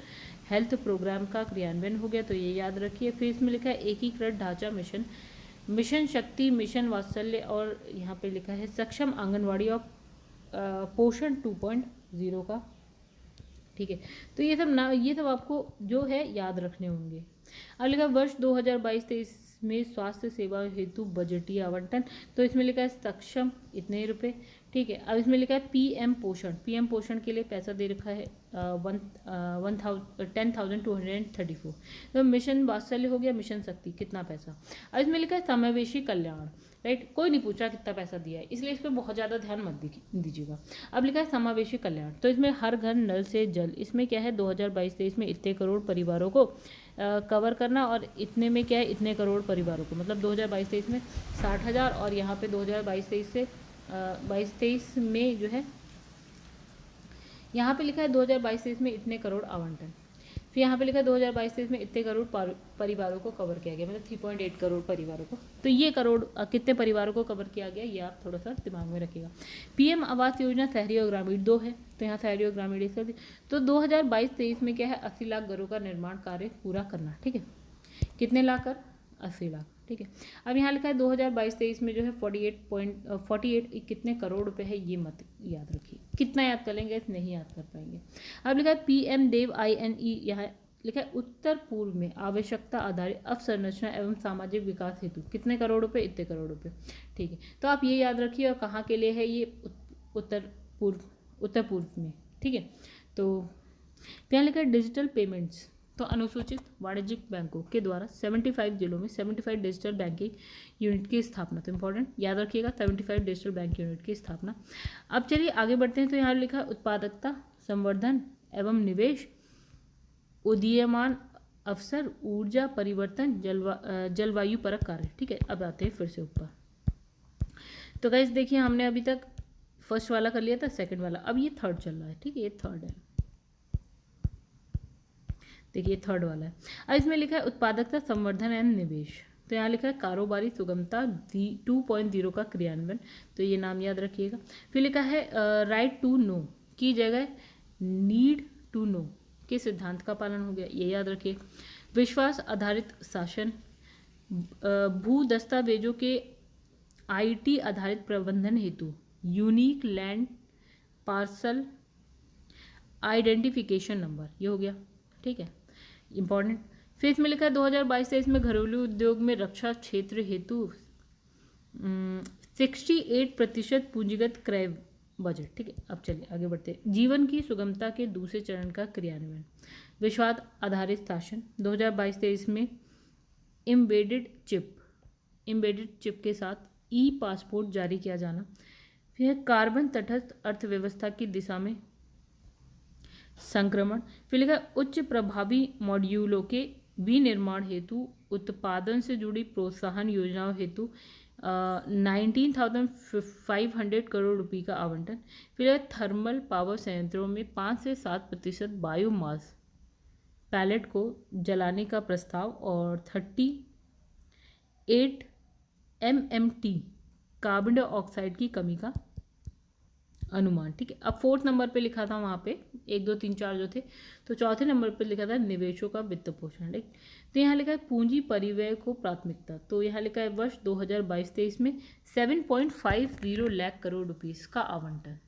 हेल्थ प्रोग्राम का क्रियान्वयन हो गया, तो ये याद रखिए। फिर इसमें लिखा है एकीकृत ढांचा मिशन शक्ति, मिशन वात्सल्य, और यहाँ पे लिखा है सक्षम आंगनवाड़ी और पोषण 2.0 का, ठीक है। तो ये सब आपको जो है याद रखने होंगे। अब लिखा वर्ष 2022-23 में स्वास्थ्य सेवा हेतु बजटीय आवंटन, तो इसमें लिखा है सक्षम इतने रुपए, ठीक है। अब इसमें लिखा है पीएम पोषण के लिए पैसा दे रखा है 10,234। तो मिशन वात्सल्य हो गया, मिशन शक्ति कितना पैसा। अब इसमें लिखा है समावेशी कल्याण, राइट। कोई नहीं पूछ रहा कितना पैसा दिया है, इसलिए इस पर बहुत ज़्यादा ध्यान मत दीजिएगा। अब लिखा है समावेशी कल्याण, तो इसमें हर घर नल से जल, इसमें क्या है 2022-23 में इतने करोड़ परिवारों को कवर करना, और इतने में क्या है इतने करोड़ परिवारों को, मतलब 2022-23 में 60,000, और यहाँ पे 2022-23 से 22-23 में जो है यहाँ पे लिखा है 2022-23 में इतने करोड़ आवंटन। फिर यहाँ पे लिखा है 2022-23 में इतने करोड़ परिवारों को कवर किया गया, मतलब 3.8 करोड़ परिवारों को। तो ये करोड़ कितने परिवारों को कवर किया गया, ये आप थोड़ा सा दिमाग में रखिएगा। पीएम आवास योजना शहरी और ग्रामीण 2 है, तो यहाँ शहरी और ग्रामीण एक कर दी। तो 2022-23 में क्या है 80 लाख घरों का निर्माण कार्य पूरा करना, ठीक है। कितने लाख कर? 80 लाख, ठीक है। अब यहाँ लिखा है 2022-23 में जो है 48 कितने करोड़ रुपए है, ये मत याद रखिए। कितना याद कर लेंगे, नहीं याद कर पाएंगे। अब लिखा है पीएम देव INE, यहाँ लिखा है उत्तर पूर्व में आवश्यकता आधारित अवसंरचना एवं सामाजिक विकास हेतु कितने करोड़ रुपए, इतने करोड़ रुपए, ठीक है। तो आप ये याद रखिए, और कहाँ के लिए है ये, उत्तर पूर्व में, ठीक है। तो यहाँ लिखा है डिजिटल पेमेंट्स, तो अनुसूचित वाणिज्यिक बैंकों के द्वारा 75 जिलों में 75 डिजिटल बैंकिंग यूनिट की स्थापना, तो इंपॉर्टेंट याद रखिएगा 75 डिजिटल बैंक यूनिट की स्थापना। अब चलिए आगे बढ़ते हैं। तो यहाँ लिखा है उत्पादकता संवर्धन एवं निवेश, उदीयमान अवसर, ऊर्जा परिवर्तन, जलवायु परक कार्य, ठीक है। अब आते हैं फिर से ऊपर। तो गाइस देखिए, हमने अभी तक फर्स्ट वाला कर लिया था, सेकंड वाला, अब ये थर्ड चल रहा है, ठीक है, ये थर्ड है। देखिए थर्ड वाला है। अब इसमें लिखा है उत्पादकता संवर्धन एवं निवेश, तो यहाँ लिखा है कारोबारी सुगमता 2.0 का क्रियान्वयन, तो ये नाम याद रखिएगा। फिर लिखा है राइट टू नो की जगह नीड टू नो के सिद्धांत का पालन हो गया, ये याद रखिए। विश्वास आधारित शासन, भू दस्तावेजों के आईटी आधारित प्रबंधन हेतु unique land parcel identification number, ये हो गया, ठीक है, इंपॉर्टेंट। फिर इसमें लिखा है 2022-23 में घरेलू उद्योग में रक्षा क्षेत्र हेतु 68% पूंजीगत क्रय बजट, ठीक है। अब चलिए आगे बढ़ते हैं। जीवन की सुगमता के दूसरे चरण का क्रियान्वयन, विश्वास आधारित शासन 2022-23 में एम्बेडेड चिप के साथ ई पासपोर्ट जारी किया जाना। फिर कार्बन तटस्थ अर्थव्यवस्था की दिशा में संक्रमण। फिर लिखा उच्च प्रभावी मॉड्यूलों के विनिर्माण हेतु उत्पादन से जुड़ी प्रोत्साहन योजनाओं हेतु 19,500 करोड़ रुपए का आवंटन। फिर थर्मल पावर संयंत्रों में 5 से 7% बायोमास पैलेट को जलाने का प्रस्ताव और 38 MMT कार्बन डाइऑक्साइड की कमी का अनुमान, ठीक है। अब फोर्थ नंबर पे लिखा था वहाँ पे 1 2 3 4 जो थे, तो चौथे नंबर पे लिखा था निवेशों का वित्त पोषण, ठीक। तो यहाँ लिखा है पूंजी परिव्यय को प्राथमिकता, तो यहाँ लिखा है वर्ष 2022-23 में 7.50 लाख करोड़ रुपीस का आवंटन।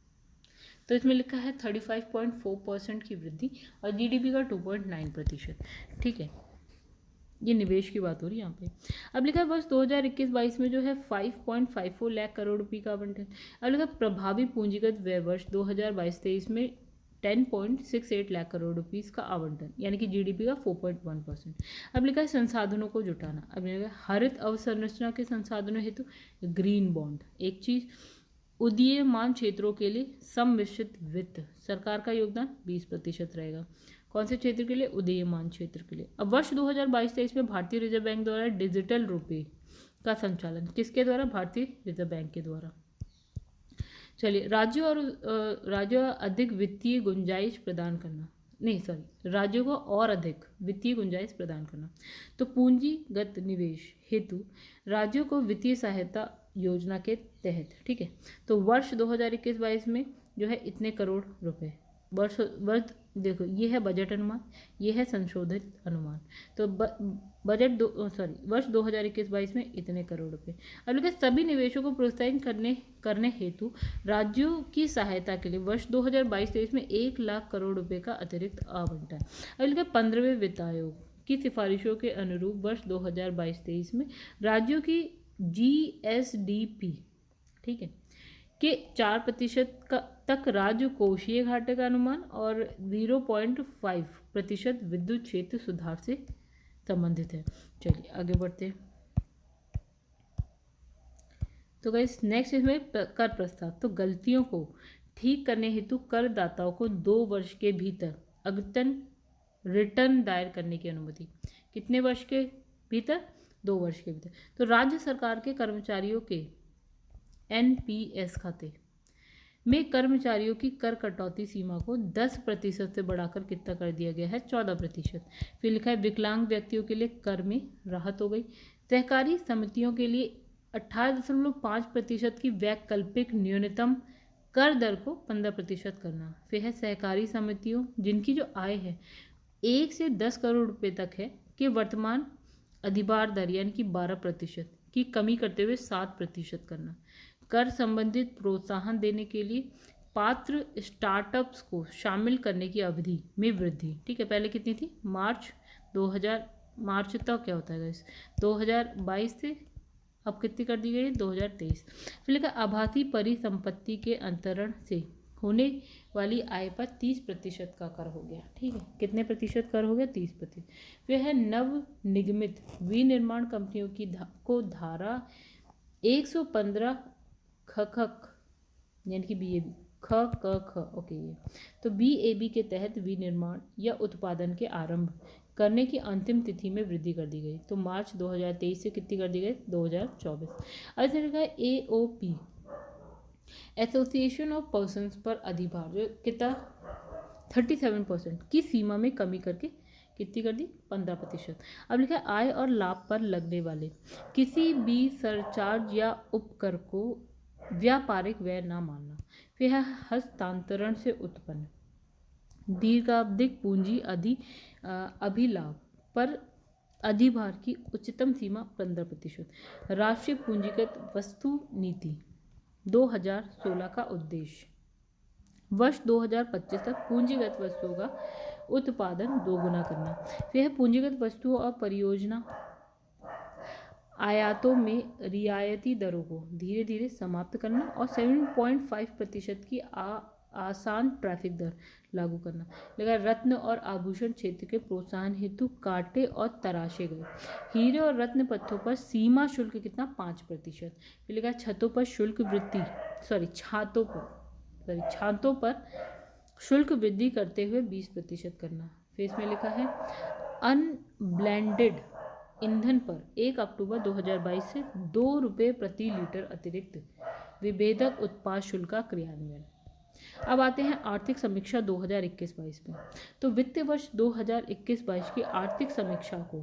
तो इसमें लिखा है 35.4% की वृद्धि और जीडीपी का 2.9%, ठीक है। ये निवेश की बात हो रही है यहाँ पे। अब लिखा है वर्ष 2021-22 में जो है 5.54 लाख करोड़ रुपए का आवंटन। अब लिखा है प्रभावी पूंजीगत व्यय वर्ष 2022-23 में 10.68 लाख करोड़ रुपीस का आवंटन, यानी कि जीडीपी का 4.1%। अब लिखा है संसाधनों को जुटाना, अब लिखा है हरित अवसंरचना के संसाधनों हेतु ग्रीन बॉन्ड एक चीज, उदीयमान क्षेत्रों के लिए सम्मिश्रित वित्त, सरकार का योगदान 20% रहेगा। कौन से क्षेत्र के लिए? उदीयमान क्षेत्र के लिए। अब वर्ष 2022-23 में भारतीय रिजर्व बैंक द्वारा डिजिटल रुपए का संचालन किसके द्वारा? भारतीय रिजर्व बैंक के द्वारा। चलिए राज्यों अधिक वित्तीय गुंजाइश प्रदान करना, राज्यों को और अधिक वित्तीय गुंजाइश प्रदान करना। तो पूंजीगत निवेश हेतु राज्यों को वित्तीय सहायता योजना के तहत, ठीक है। तो वर्ष 2021-22 में जो है इतने करोड़ रुपए, वर्ष देखो ये है बजट अनुमान, ये है संशोधित अनुमान। तो वर्ष 2021-22 में इतने करोड़ रुपए। अब लिखा सभी निवेशों को प्रोत्साहित करने हेतु राज्यों की सहायता के लिए वर्ष 2022-23 में 1 लाख करोड़ रुपए का अतिरिक्त आवंटन। अब लिखा 15वें वित्त आयोग की सिफारिशों के अनुरूप वर्ष 2022-23 में राज्यों की GSDP, ठीक है, के 4% तक राज्य कोषीय घाटे का अनुमान और 0.5% विद्युत क्षेत्र सुधार से संबंधित है। चलिए आगे बढ़ते हैं। तो गाइस नेक्स्ट इसमें कर प्रस्ताव, तो गलतियों को ठीक करने हेतु करदाताओं को 2 वर्ष के भीतर अद्यतन रिटर्न दायर करने की अनुमति। कितने वर्ष के भीतर? 2 वर्ष के भीतर। तो राज्य सरकार के कर्मचारियों के NPS खाते में कर्मचारियों की कर कटौती सीमा को 10% से बढ़ाकर कितना कर दिया गया है? 14%। फिर लिखा है विकलांग व्यक्तियों के लिए कर में राहत हो गई। सहकारी समितियों के लिए 18.5% की वैकल्पिक न्यूनतम कर दर को 15% करना। फिर है सहकारी समितियों जिनकी जो आय है 1 से 10 करोड़ रुपए तक है कि वर्तमान अधिभार दर यानी कि 12% की कमी करते हुए 7% करना। कर संबंधित प्रोत्साहन देने के लिए पात्र स्टार्टअप्स को शामिल करने की अवधि में वृद्धि, ठीक है। पहले कितनी थी? मार्च तक क्या होता है इस 2022 से अब कितनी कर दी गई? 2023। फिर लिखा आभासी परिसंपत्ति के अंतरण से होने वाली आय पर 30% का कर हो गया, ठीक है। कितने प्रतिशत कर हो गया? 30%। फिर है नव निगमित विनिर्माण कंपनियों की को धारा 115 ख यानी कि BAB ख ओके ये तो BAB के तहत विनिर्माण या उत्पादन के आरंभ करने की अंतिम तिथि में वृद्धि कर दी गई। तो मार्च 2023 से कितनी कर दी गई? 2024। अब लिखा है AOP एसोसिएशन ऑफ पर्सन्स पर अधिभार जो कितना 37% की सीमा में कमी करके कितनी कर दी? 15%। अब लिखा है आय और लाभ पर लगने वाले किसी भी सरचार्ज या उपकर को व्यापारिक व्यय न मानना। फिर है हस्तांतरण से उत्पन्न दीर्घावधिक पूंजी अभिलाभ पर अधिभार की उच्चतम सीमा 15%। राष्ट्रीय पूंजीगत वस्तु नीति 2016 का उद्देश्य वर्ष 2025 तक पूंजीगत वस्तुओं का उत्पादन दोगुना करना। फिर है पूंजीगत वस्तुओं और परियोजना आयातों में रियायती दरों को धीरे धीरे समाप्त करना और 7.5% की आसान ट्रैफिक दर लागू करना। लगा रत्न और आभूषण क्षेत्र के प्रोत्साहन हेतु काटे और तराशे गए हीरे और रत्न पत्थरों पर सीमा शुल्क कितना? 5%। फिर लिखा छतों पर शुल्क वृद्धि छातों पर शुल्क वृद्धि करते हुए 20% करना। फिर इसमें लिखा है अनब्लेंडेड ईंधन पर 1 अक्टूबर 2022 से 2 रुपये प्रति लीटर अतिरिक्त विभेदक उत्पाद शुल्क का क्रियान्वयन। अब आते हैं आर्थिक समीक्षा 2021-22 में। तो वित्त वर्ष 2021-22 की आर्थिक समीक्षा को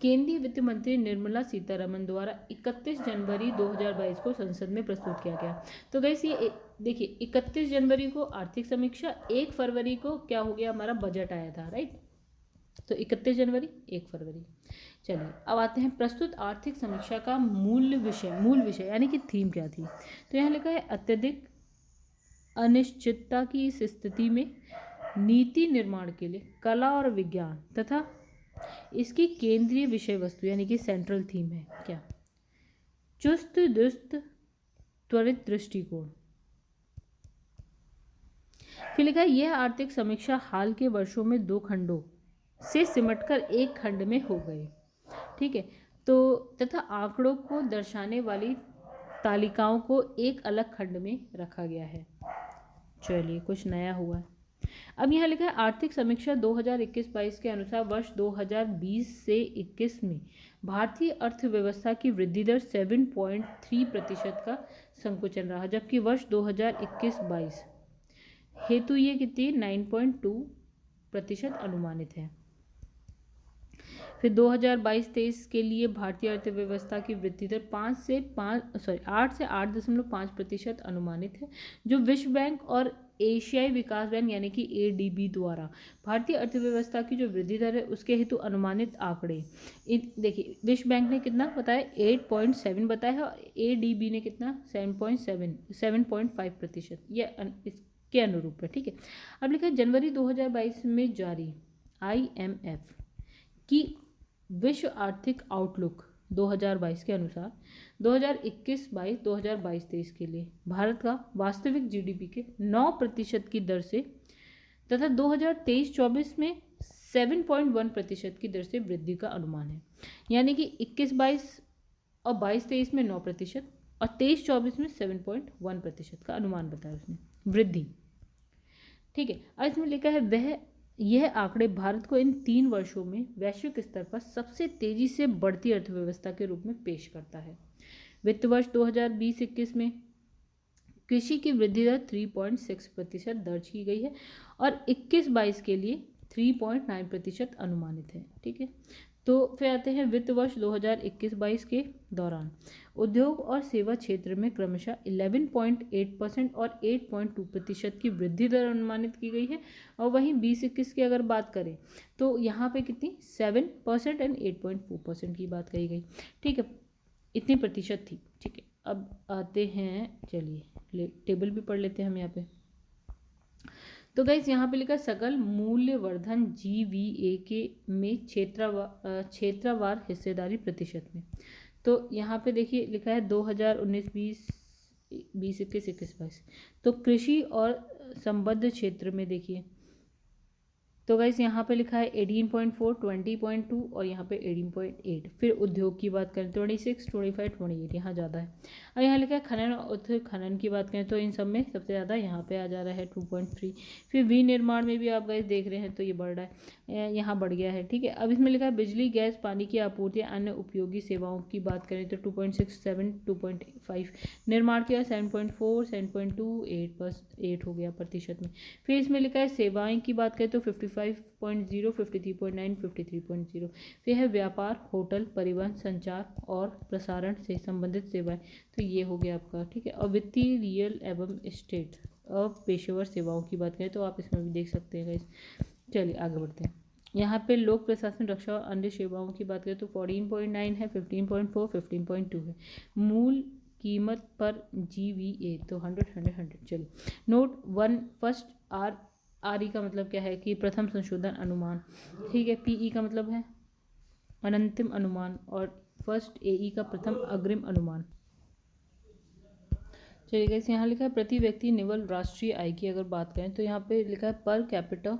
केंद्रीय वित्त मंत्री निर्मला सीतारमण द्वारा 31 जनवरी 2022 को संसद में प्रस्तुत किया गया। तो गाइस ये देखिए 31 जनवरी को आर्थिक समीक्षा, 1 फरवरी को क्या हो गया? हमारा बजट आया था, राइट। तो 31 जनवरी 1 फरवरी। चलिए अब आते हैं प्रस्तुत आर्थिक समीक्षा का मूल विषय यानी कि थीम क्या थी। तो यहाँ लिखा है अत्यधिक अनिश्चितता की इस स्थिति में नीति निर्माण के लिए कला और विज्ञान तथा इसकी केंद्रीय विषय वस्तु यानी कि सेंट्रल थीम है क्या? चुस्त दुरुस्त त्वरित दृष्टिकोण। फिर लिखा है यह आर्थिक समीक्षा हाल के वर्षों में 2 खंडों से सिमटकर एक खंड में हो गए, ठीक है। तो तथा आंकड़ों को दर्शाने वाली तालिकाओं को एक अलग खंड में रखा गया है। चलिए कुछ नया हुआ है। अब यहाँ लिखा है आर्थिक समीक्षा 2021-22 के अनुसार वर्ष 2020 से 21 में भारतीय अर्थव्यवस्था की वृद्धि दर 7.3% का संकुचन रहा, जबकि वर्ष 2021-22 हेतु ये कितनी 9.2% अनुमानित है। फिर 2022-23 के लिए भारतीय अर्थव्यवस्था की वृद्धि दर 8 से 8.5% अनुमानित है, जो विश्व बैंक और एशियाई विकास बैंक यानी कि ADB द्वारा भारतीय अर्थव्यवस्था की जो वृद्धि दर है उसके हेतु अनुमानित आंकड़े। देखिए विश्व बैंक ने कितना बताया 8.7 बताया है और ADB ने कितना 7.5%, यह इसके अनुरूप है, ठीक है। अब लिखा है जनवरी 2022 में जारी IMF की विश्व आर्थिक आउटलुक 2022 के अनुसार 2021-22 के लिए भारत का वास्तविक GDP के 9% की दर से तथा 2023-24 में 7.1% की दर से वृद्धि का अनुमान है। यानी कि 21-22 और 22-23 में 9% और 23-24 में 7.1% का अनुमान बताया उसने वृद्धि, ठीक है। अब इसमें लिखा है यह आंकड़े भारत को इन 3 वर्षों में वैश्विक स्तर पर सबसे तेजी से बढ़ती अर्थव्यवस्था के रूप में पेश करता है। वित्त वर्ष 2020-21 में कृषि की वृद्धि दर 3.6% दर्ज की गई है और 21-22 के लिए 3.9% अनुमानित है, ठीक है। तो फिर आते हैं वित्त वर्ष 2021-22 के दौरान उद्योग और सेवा क्षेत्र में क्रमशः 11.8% और 8.2% की वृद्धि दर अनुमानित की गई है। और वहीं 20-21 की अगर बात करें तो यहाँ पे कितनी 7% एंड 8.4% की बात कही गई, ठीक है। इतनी प्रतिशत थी, ठीक है। अब आते हैं, चलिए टेबल भी पढ़ लेते हैं हम यहाँ पे। तो गाइस यहाँ पे लिखा सकल मूल्यवर्धन GVA के में क्षेत्रवार हिस्सेदारी प्रतिशत में। तो यहाँ पे देखिए लिखा है 2019-20, 20-21, 21-22। तो कृषि और संबद्ध क्षेत्र में देखिए तो गाइस यहाँ पे लिखा है 18.4, 20.2 और यहाँ पे 18.8। फिर उद्योग की बात करें 26, 25, 28 यहाँ ज़्यादा है। अब यहाँ लिखा है खनन और खनन की बात करें तो इन सब में सबसे ज़्यादा यहाँ पे आ जा रहा है 2.3। फिर विनिर्माण में भी आप गाइस देख रहे हैं तो ये बढ़ रहा है, यहाँ बढ़ गया है, ठीक है। अब इसमें लिखा है बिजली गैस पानी की आपूर्ति अन्य उपयोगी सेवाओं की बात करें तो 2.6, 7, 2.5। निर्माण किया 7.4, 7.2, 8 हो गया प्रतिशत में। फिर इसमें लिखा है सेवाएं की बात करें तो 54, 55.0, 53.9, 53.0। फिर है व्यापार, होटल, परिवहन, संचार और प्रसारण से संबंधित सेवाएं, तो ये हो गया आपका, ठीक है। और वित्तीय, रियल एवं एस्टेट और पेशेवर सेवाओं की बात करें तो आप इसमें भी देख सकते हैं गाइस। चलिए आगे बढ़ते हैं। यहाँ पे लोक प्रशासन, रक्षा और अन्य सेवाओं की बात करें तो 14.9 है, 15.4, 15.2 है। मूल कीमत पर GVA तो 100। चलिए नोट 1 फर्स्ट RE का मतलब क्या है कि प्रथम संशोधन अनुमान, ठीक है। PE का मतलब है अनंतिम अनुमान और फर्स्ट AE का प्रथम अग्रिम अनुमान। चलिए गाइस, यहाँ लिखा है प्रति व्यक्ति निवल राष्ट्रीय आय की अगर बात करें तो यहाँ पे लिखा है per capita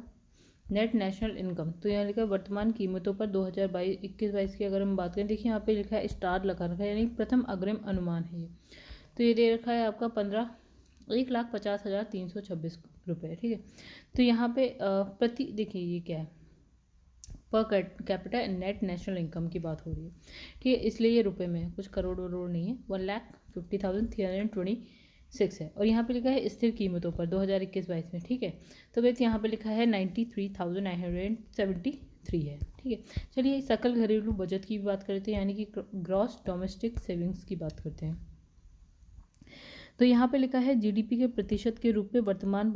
net national income, तो यहाँ लिखा है वर्तमान कीमतों पर 2021-22 की अगर हम बात करें, देखिए यहाँ पे लिखा है स्टार लगा रखा है, यानी प्रथम अग्रिम अनुमान है ये। तो ये दे रखा है आपका 1,50,326 रुपये, ठीक है। तो यहाँ पे प्रति, देखिए ये क्या है, per capita net national income की बात हो रही है, ठीक है, इसलिए ये रुपए में है, कुछ करोड़ वरोड़ नहीं है। 1,50,326 है। और यहाँ पे लिखा है स्थिर कीमतों पर 2021-22 में, ठीक है। तो वैसे यहाँ पे लिखा है 93,973 है, ठीक है। चलिए सकल घरेलू बजट की बात करते हैं, यानी कि ग्रॉस डोमेस्टिक सेविंग्स की बात करते हैं। तो यहाँ पे लिखा है GDP के प्रतिशत के रूप में वर्तमान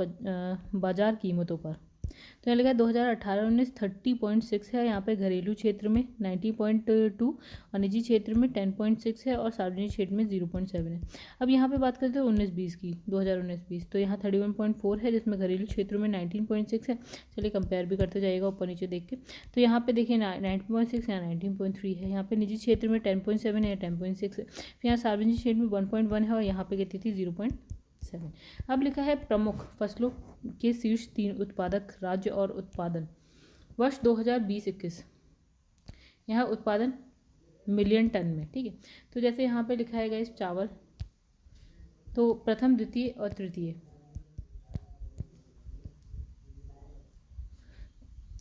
बाजार कीमतों पर, तो यहाँ लिखा है 2018-19 30.6 है यहाँ पे घरेलू क्षेत्र में, 90.2 और निजी क्षेत्र में 10.6 है और सार्वजनिक क्षेत्र में 0.7 है। अब यहाँ पे बात करते हैं 19-20 की, 2019-20, तो यहाँ 31.4 है जिसमें घरेलू क्षेत्र में 19.6 है। चलिए कंपेयर भी करते जाइएगा ऊपर नीचे देख के। तो यहाँ पे देखिए 19.6 यहाँ 19.3 है, यहाँ पे निजी क्षेत्र में 10.7 है, 10.6 है, फिर यहाँ सार्वजनिक क्षेत्र में 1.1 है और यहाँ पे कितनी थी 0.7। अब लिखा है प्रमुख फसलों के शीर्ष 3 उत्पादक राज्य और उत्पादन वर्ष 2020-21, यहाँ उत्पादन मिलियन टन में, ठीक है। तो जैसे यहाँ पे लिखा है गाइस चावल, तो प्रथम, द्वितीय और तृतीय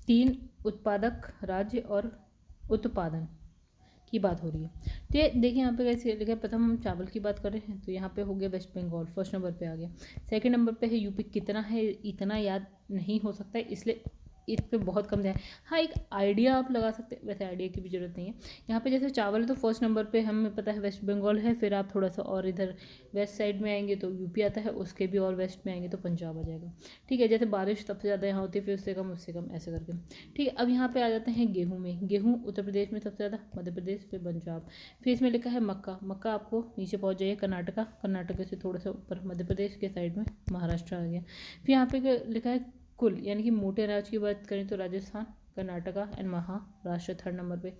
3 उत्पादक राज्य और उत्पादन की बात हो रही है। तो देखिए यहाँ पे कैसे लिखा है, प्रथम हम चावल की बात कर रहे हैं तो यहाँ पे हो गया वेस्ट बंगाल, फर्स्ट नंबर पे आ गया। सेकंड नंबर पे है यूपी, कितना है इतना याद नहीं हो सकता है इसलिए इस पे बहुत कम ध्यान। हाँ एक आइडिया आप लगा सकते हैं, वैसे आइडिया की भी जरूरत नहीं है। यहाँ पे जैसे चावल है तो फर्स्ट नंबर पे हमें पता है वेस्ट बंगाल है, फिर आप थोड़ा सा और इधर वेस्ट साइड में आएंगे तो यूपी आता है, उसके भी और वेस्ट में आएंगे तो पंजाब आ जाएगा, ठीक है। जैसे बारिश सबसे ज़्यादा यहाँ होती है, फिर उससे कम ऐसे करके, ठीक है। अब यहाँ पे आ जाते हैं गेहूँ में, गेहूँ उत्तर प्रदेश में सबसे ज़्यादा, मध्य प्रदेश, फिर पंजाब। फिर इसमें लिखा है मक्का, मक्का आपको नीचे पहुँच जाइए कर्नाटका, कर्नाटक से थोड़ा सा ऊपर मध्य प्रदेश के साइड में महाराष्ट्र आ गया। फिर यहाँ पे लिखा है कुल, यानी कि मोटे अनाज की बात करें तो Rajasthan, Karnataka and Maharashtra third number पे।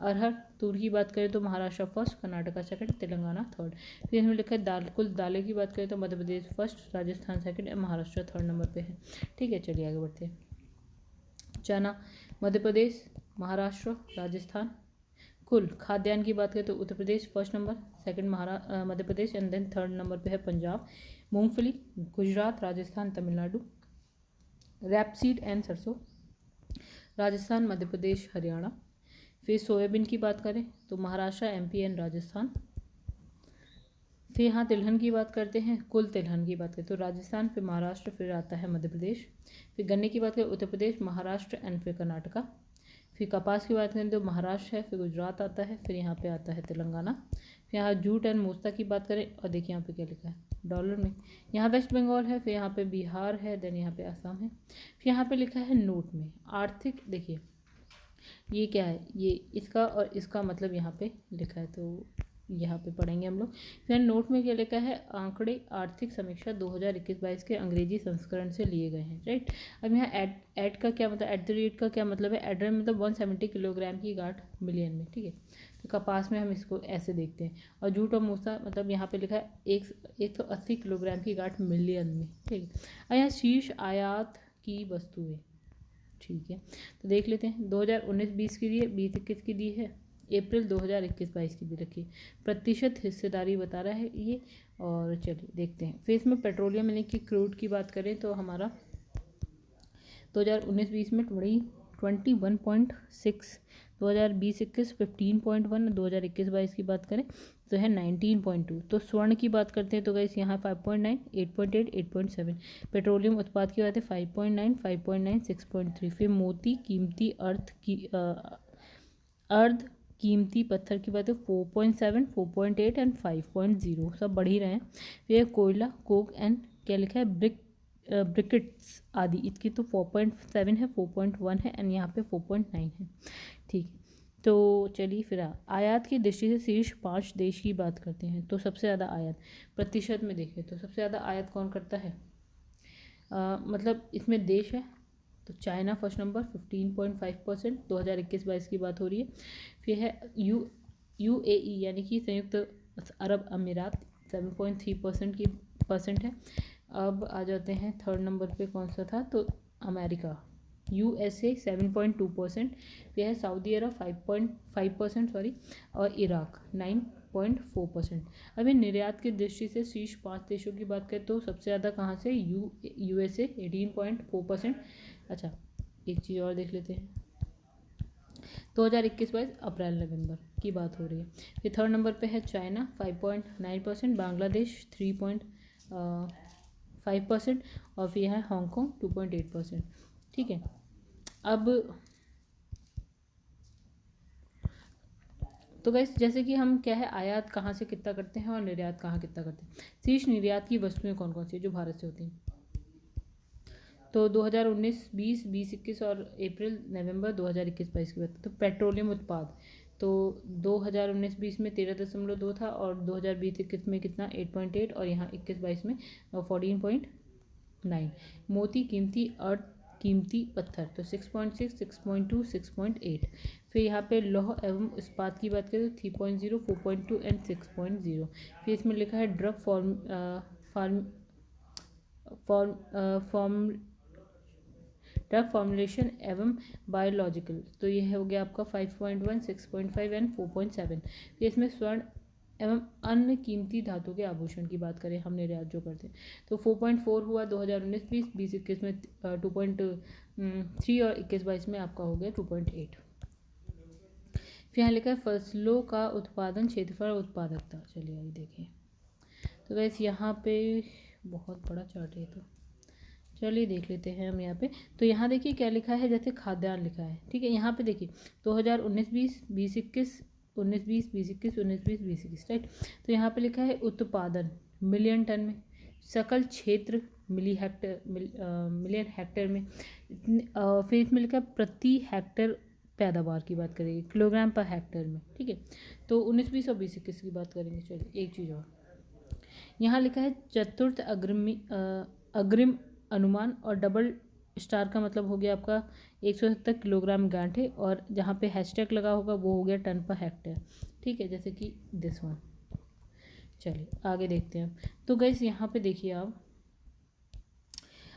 अरहर तूर की बात करें तो Maharashtra first, Karnataka second, Telangana third. फिर इसमें लिखा है दाल, कुल दालें की बात करें तो Madhya Pradesh first, Rajasthan second and Maharashtra third number पे है, ठीक है। चलिए आगे बढ़ते हैं। चना मध्य प्रदेश, महाराष्ट्र, राजस्थान। कुल खाद्यान्न की बात करें तो Uttar Pradesh first number, second Madhya Pradesh and then third number पे है पंजाब। मूंगफली गुजरात, राजस्थान, तमिलनाडु। रैपसीड एंड सरसों राजस्थान, मध्य प्रदेश, हरियाणा। फिर सोयाबीन की बात करें तो महाराष्ट्र, MP एंड राजस्थान। फिर यहाँ तिलहन की बात करते हैं, कुल तिलहन की बात करें तो राजस्थान, फिर महाराष्ट्र, फिर आता है मध्य प्रदेश। फिर गन्ने की बात करें उत्तर प्रदेश, महाराष्ट्र एंड फिर कर्नाटका। फिर कपास की बात करें तो महाराष्ट्र है, फिर गुजरात आता है, फिर यहाँ पे आता है तेलंगाना। फिर यहाँ जूट एंड मोस्ता की बात करें और देखिए यहाँ पे क्या लिखा है डॉलर में, यहाँ वेस्ट बंगाल है, फिर यहाँ पे बिहार है, देन यहाँ पे असम है। फिर यहाँ पे लिखा है नोट में आर्थिक, देखिए ये क्या है, ये इसका और इसका मतलब यहाँ पे लिखा है, तो यहाँ पे पढ़ेंगे हम लोग। फिर नोट में क्या लिखा है, आंकड़े आर्थिक समीक्षा 2021-22 के अंग्रेजी संस्करण से लिए गए हैं, राइट। अब यहाँ एट का क्या मतलब, एट द रेट का क्या मतलब है, एड मतलब 170 किलोग्राम की गांठ मिलियन में, ठीक है। तो कपास में हम इसको ऐसे देखते हैं। और जूट और मूसा मतलब यहाँ पे लिखा है 180 किलोग्राम की गांठ मिलियन में, ठीक है। और यहाँ शीर्ष आयात की वस्तुएं, ठीक है। तो देख लेते हैं 2019-20 की दी है, 20-21 की दी है, अप्रैल 2021-22 की भी रखी, प्रतिशत हिस्सेदारी बता रहा है ये। और चलिए देखते हैं। फिर इसमें पेट्रोलियम यानी कि क्रूड की बात करें तो हमारा 2019-20 में 21.6, 2020-21 15.1, 2021-22 की बात करें तो है 19.2। तो स्वर्ण की बात करते हैं तो गाइस यहाँ 5.9, 8.8, 8.7। पेट्रोलियम उत्पाद की बात है 5.9, 5.9, 6.3। फिर मोती, कीमती अर्ध कीमती पत्थर की बात है 4.7, 4.8 एंड 5.0, सब बढ़ ही रहे हैं। फिर कोयला, कोक एंड क्या लिखा है ब्रिकेट्स आदि, इसकी तो 4.7 है, 4.1 है एंड यहाँ पे 4.9 है। ठीक है, तो चलिए फिर आयात की दृष्टि से शीर्ष 5 देश की बात करते हैं। तो सबसे ज़्यादा आयात प्रतिशत में देखें तो सबसे ज़्यादा आयात कौन करता है, मतलब इसमें देश है तो चाइना फर्स्ट नंबर 15.5%, 2021-22 की बात हो रही है। फिर है UAE यानी कि संयुक्त अरब अमीरात 7.3% की परसेंट है। अब आ जाते हैं थर्ड नंबर पे कौन सा था, तो अमेरिका USA 7.2%। यह है सऊदी अरब 5.5% सॉरी, और इराक 9.4%। अभी निर्यात की दृष्टि से शीर्ष 5 देशों की बात करें तो सबसे ज़्यादा कहाँ से, USA 18.4%। अच्छा, एक चीज़ और देख लेते हैं, 2021-22 अप्रैल नवंबर की बात हो रही है। फिर थर्ड नंबर पे है चाइना 5.9%, बांग्लादेश 3.5% और फिर है हांगकॉन्ग 2.8%। ठीक है, अब तो गाइस जैसे कि हम क्या है आयात कहाँ से कितना करते हैं और निर्यात कहाँ कितना करते हैं। शीर्ष निर्यात की वस्तुएं कौन कौन सी है जो भारत से होती हैं, तो 2019-20, 20-21 और अप्रैल नवंबर 2021-22 की बात। तो पेट्रोलियम उत्पाद तो 2019-20 में 13.2 था और 2020-21 में कितना 8.8 और यहाँ 21-22 में 14.9। मोती, कीमती अर्ध कीमती पत्थर तो 6.6, 6.2, 6.8। फिर यहाँ पे लौह एवं इस्पात की बात करें तो 3.0, 4.2 एंड 6.0। फिर इसमें लिखा है ड्रग फॉर्मुलेशन एवं बायोलॉजिकल, तो ये हो गया आपका 5.1, 6.5 एंड 4.7। फिर इसमें स्वर्ण एवं अन्य कीमती धातु के आभूषण की बात करें हम निर्यात जो करते हैं तो 4.4 हुआ 2019-20, 20-21 में 2.3 और 21-22 में आपका हो गया 2.8। फिर यहाँ लिखा है फसलों का उत्पादन क्षेत्रफल और उत्पादकता। चलिए आइए देखें, तो वैसे यहाँ पे बहुत बड़ा चार्ट है, तो चलिए देख लेते हैं हम यहाँ पे। तो यहाँ देखिए क्या लिखा है, जैसे खाद्यान्न लिखा है, ठीक है। यहाँ पे देखिए 2019-20, 20-21, 19-20, 20-21, 19-20, 20-21, राइट। तो यहाँ पे लिखा है उत्पादन मिलियन टन में, सकल क्षेत्र मिलियन हेक्टेयर में, फिर इसमें लिखा है प्रति हेक्टेयर पैदावार की बात करेंगे किलोग्राम पर हेक्टेयर में, ठीक है। तो 19-20 और 20-21 की बात करेंगे। चलिए एक चीज़ और यहाँ लिखा है चतुर्थ अग्रिम अनुमान, और डबल स्टार का मतलब हो गया आपका 170 किलोग्राम गांठे, और जहाँ पे हैशटैग लगा होगा वो हो गया टन पर हेक्टेयर, ठीक है, जैसे कि दिस वन। चलिए आगे देखते हैं। तो गाइस यहाँ पे देखिए आप,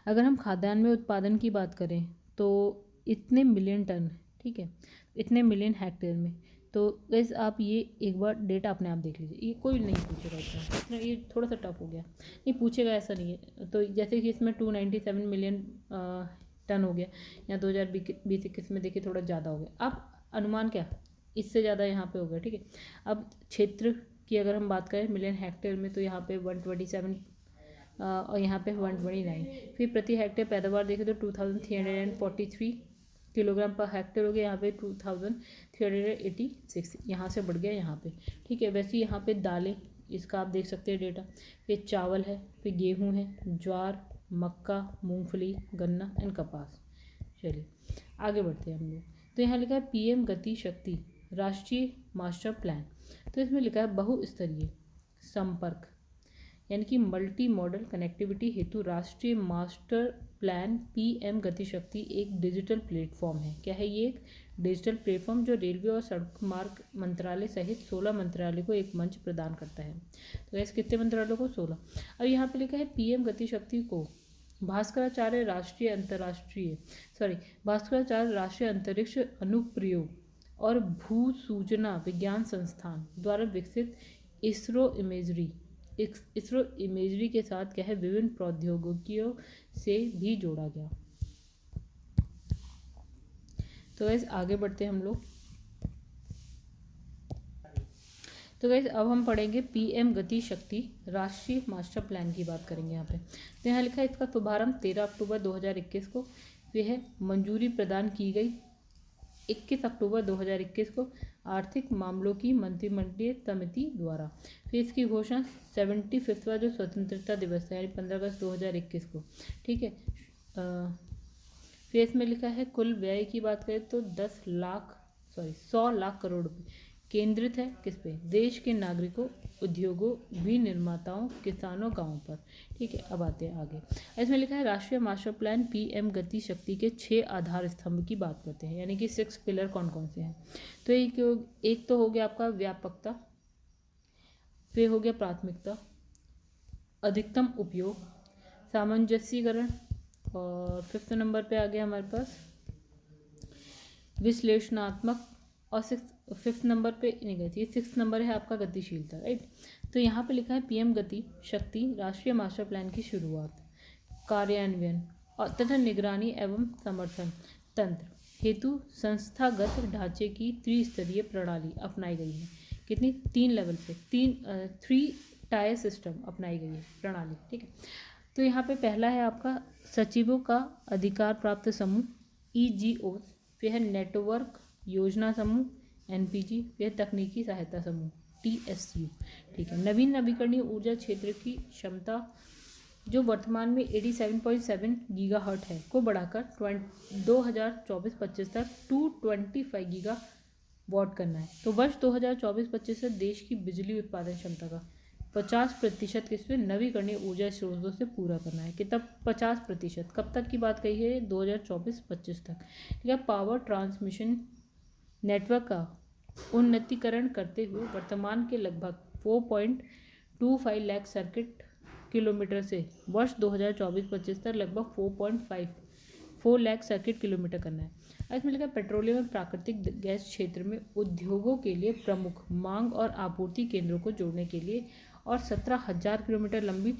अगर हम खाद्यान्न में उत्पादन की बात करें तो इतने मिलियन टन, ठीक है, इतने मिलियन हेक्टेयर में। तो गाइस आप ये एक बार डेटा अपने आप देख लीजिए, ये कोई नहीं पूछेगा इतना, ये थोड़ा सा टफ हो गया, नहीं पूछेगा ऐसा नहीं है। तो जैसे कि इसमें 297 मिलियन टन हो गया, या 2020-21 में देखिए थोड़ा ज़्यादा हो गया। अब अनुमान क्या, इससे ज़्यादा यहाँ पे हो गया, ठीक है। अब क्षेत्र की अगर हम बात करें मिलियन हेक्टेयर में तो यहाँ पे 127 और यहाँ पे 129। फिर प्रति हेक्टेयर पैदावार देखें तो 2343 किलोग्राम पर हेक्टेयर हो गया, यहाँ पे 2386, यहाँ से बढ़ गया यहाँ पे, ठीक है। वैसे यहाँ पे दालें, इसका आप देख सकते हैं डेटा। फिर चावल है, फिर गेहूँ है, ज्वार, मक्का, मूंगफली, गन्ना एंड कपास। चलिए आगे बढ़ते हैं हम लोग। तो यहाँ लिखा है PM गति शक्ति राष्ट्रीय मास्टर प्लान, तो इसमें लिखा है बहुस्तरीय संपर्क यानी कि मल्टी मॉडल कनेक्टिविटी हेतु राष्ट्रीय मास्टर प्लान PM गति शक्ति एक डिजिटल प्लेटफॉर्म है। क्या है ये, एक डिजिटल प्लेटफॉर्म जो रेलवे और सड़क मार्ग मंत्रालय सहित 16 मंत्रालय को एक मंच प्रदान करता है। तो ऐसे कितने मंत्रालयों को, 16। अब यहाँ पे लिखा है PM गति शक्ति को भास्कराचार्य राष्ट्रीय अंतरिक्ष अनुप्रयोग और भू सूचना विज्ञान संस्थान द्वारा विकसित इसरो इमेजरी के साथ क्या है विभिन्न प्रौद्योगिकियों से भी जोड़ा गया। तो ऐसे आगे बढ़ते हैं हम लोग। तो तो गाइस अब हम पढ़ेंगे पीएम गति शक्ति राष्ट्रीय मास्टर प्लान की बात करेंगे यहाँ पे। तो यहाँ लिखा है इसका शुभारंभ 13 अक्टूबर 2021 को, यह मंजूरी प्रदान की गई 21 अक्टूबर 2021 को आर्थिक मामलों की मंत्रिमंडलीय समिति द्वारा। फिर इसकी घोषणा 75वां जो स्वतंत्रता दिवस है यानी 15 अगस्त 2021 को, ठीक है। फिर इसमें लिखा है कुल व्यय की बात करें तो 100 लाख करोड़ रुपये केंद्रित है किस पे, देश के नागरिकों, उद्योगों, विनिर्माताओं, किसानों, गांवों पर, ठीक है। अब आते हैं आगे। इसमें लिखा है राष्ट्रीय मास्टर प्लान पीएम गति शक्ति के 6 आधार स्तंभ की बात करते हैं, यानी कि 6 पिलर कौन कौन से हैं। तो एक तो हो गया आपका व्यापकता, फिर हो गया प्राथमिकता, अधिकतम उपयोग, सामंजस्यीकरण, और 5th नंबर पे आ गया हमारे पास विश्लेषणात्मक, और 5th नंबर पे नहीं गई थी, 6th नंबर है आपका गतिशीलता, राइट। तो यहाँ पे लिखा है पीएम गति शक्ति राष्ट्रीय मास्टर प्लान की शुरुआत, कार्यान्वयन और तथा निगरानी एवं समर्थन तंत्र हेतु संस्थागत ढांचे की त्रिस्तरीय प्रणाली अपनाई गई है। कितनी? 3 लेवल पे 3 टायर सिस्टम अपनाई गई है प्रणाली, ठीक है। तो यहाँ पे पहला है आपका सचिवों का अधिकार प्राप्त समूह EGO, फिर है नेटवर्क योजना समूह NPG, फिर तकनीकी सहायता समूह TSU, ठीक है। नवीन नवीकरणीय ऊर्जा क्षेत्र की क्षमता जो वर्तमान में 87.7 गीगाहर्ट है को बढ़ाकर 2024-25 तक 225 गीगावाट करना है। तो वर्ष 2024-25 से देश की बिजली उत्पादन क्षमता का 50% किसमें नवीकरणीय ऊर्जा स्रोतों से पूरा करना है। कितना? 50%। कब तक की बात कही है? 2024-25 तक, ठीक है। पावर ट्रांसमिशन नेटवर्क का उन्नतीकरण करते हुए वर्तमान के लगभग 4.25 लाख सर्किट किलोमीटर से वर्ष 2024-25 तक लगभग 4.54 लाख सर्किट किलोमीटर करना है। इसमें लिखा पेट्रोलियम और प्राकृतिक गैस क्षेत्र में उद्योगों के लिए प्रमुख मांग और आपूर्ति केंद्रों को जोड़ने के लिए और 17,000 किलोमीटर लंबी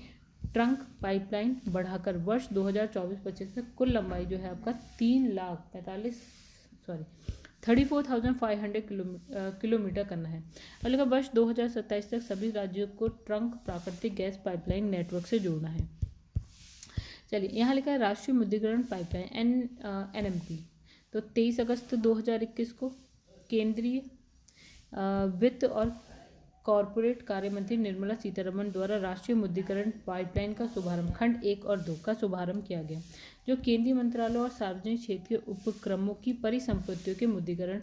ट्रंक पाइपलाइन बढ़ाकर वर्ष 2024-25 तक कुल लंबाई जो है आपका 34,500 किलोमीटर करना है। और लिखा वर्ष 2027 तक सभी राज्यों को ट्रंक प्राकृतिक गैस पाइपलाइन नेटवर्क से जोड़ना है। चलिए यहाँ लिखा है राष्ट्रीय मुद्रीकरण पाइपलाइन NMP। तो 23 अगस्त 2021 को केंद्रीय वित्त और कॉरपोरेट कार्य मंत्री निर्मला सीतारमण द्वारा राष्ट्रीय मुद्रीकरण पाइपलाइन का शुभारंभ खंड 1 और 2 का शुभारंभ किया गया, जो केंद्रीय मंत्रालयों और सार्वजनिक क्षेत्र के उपक्रमों की परिसंपत्तियों के मुद्रीकरण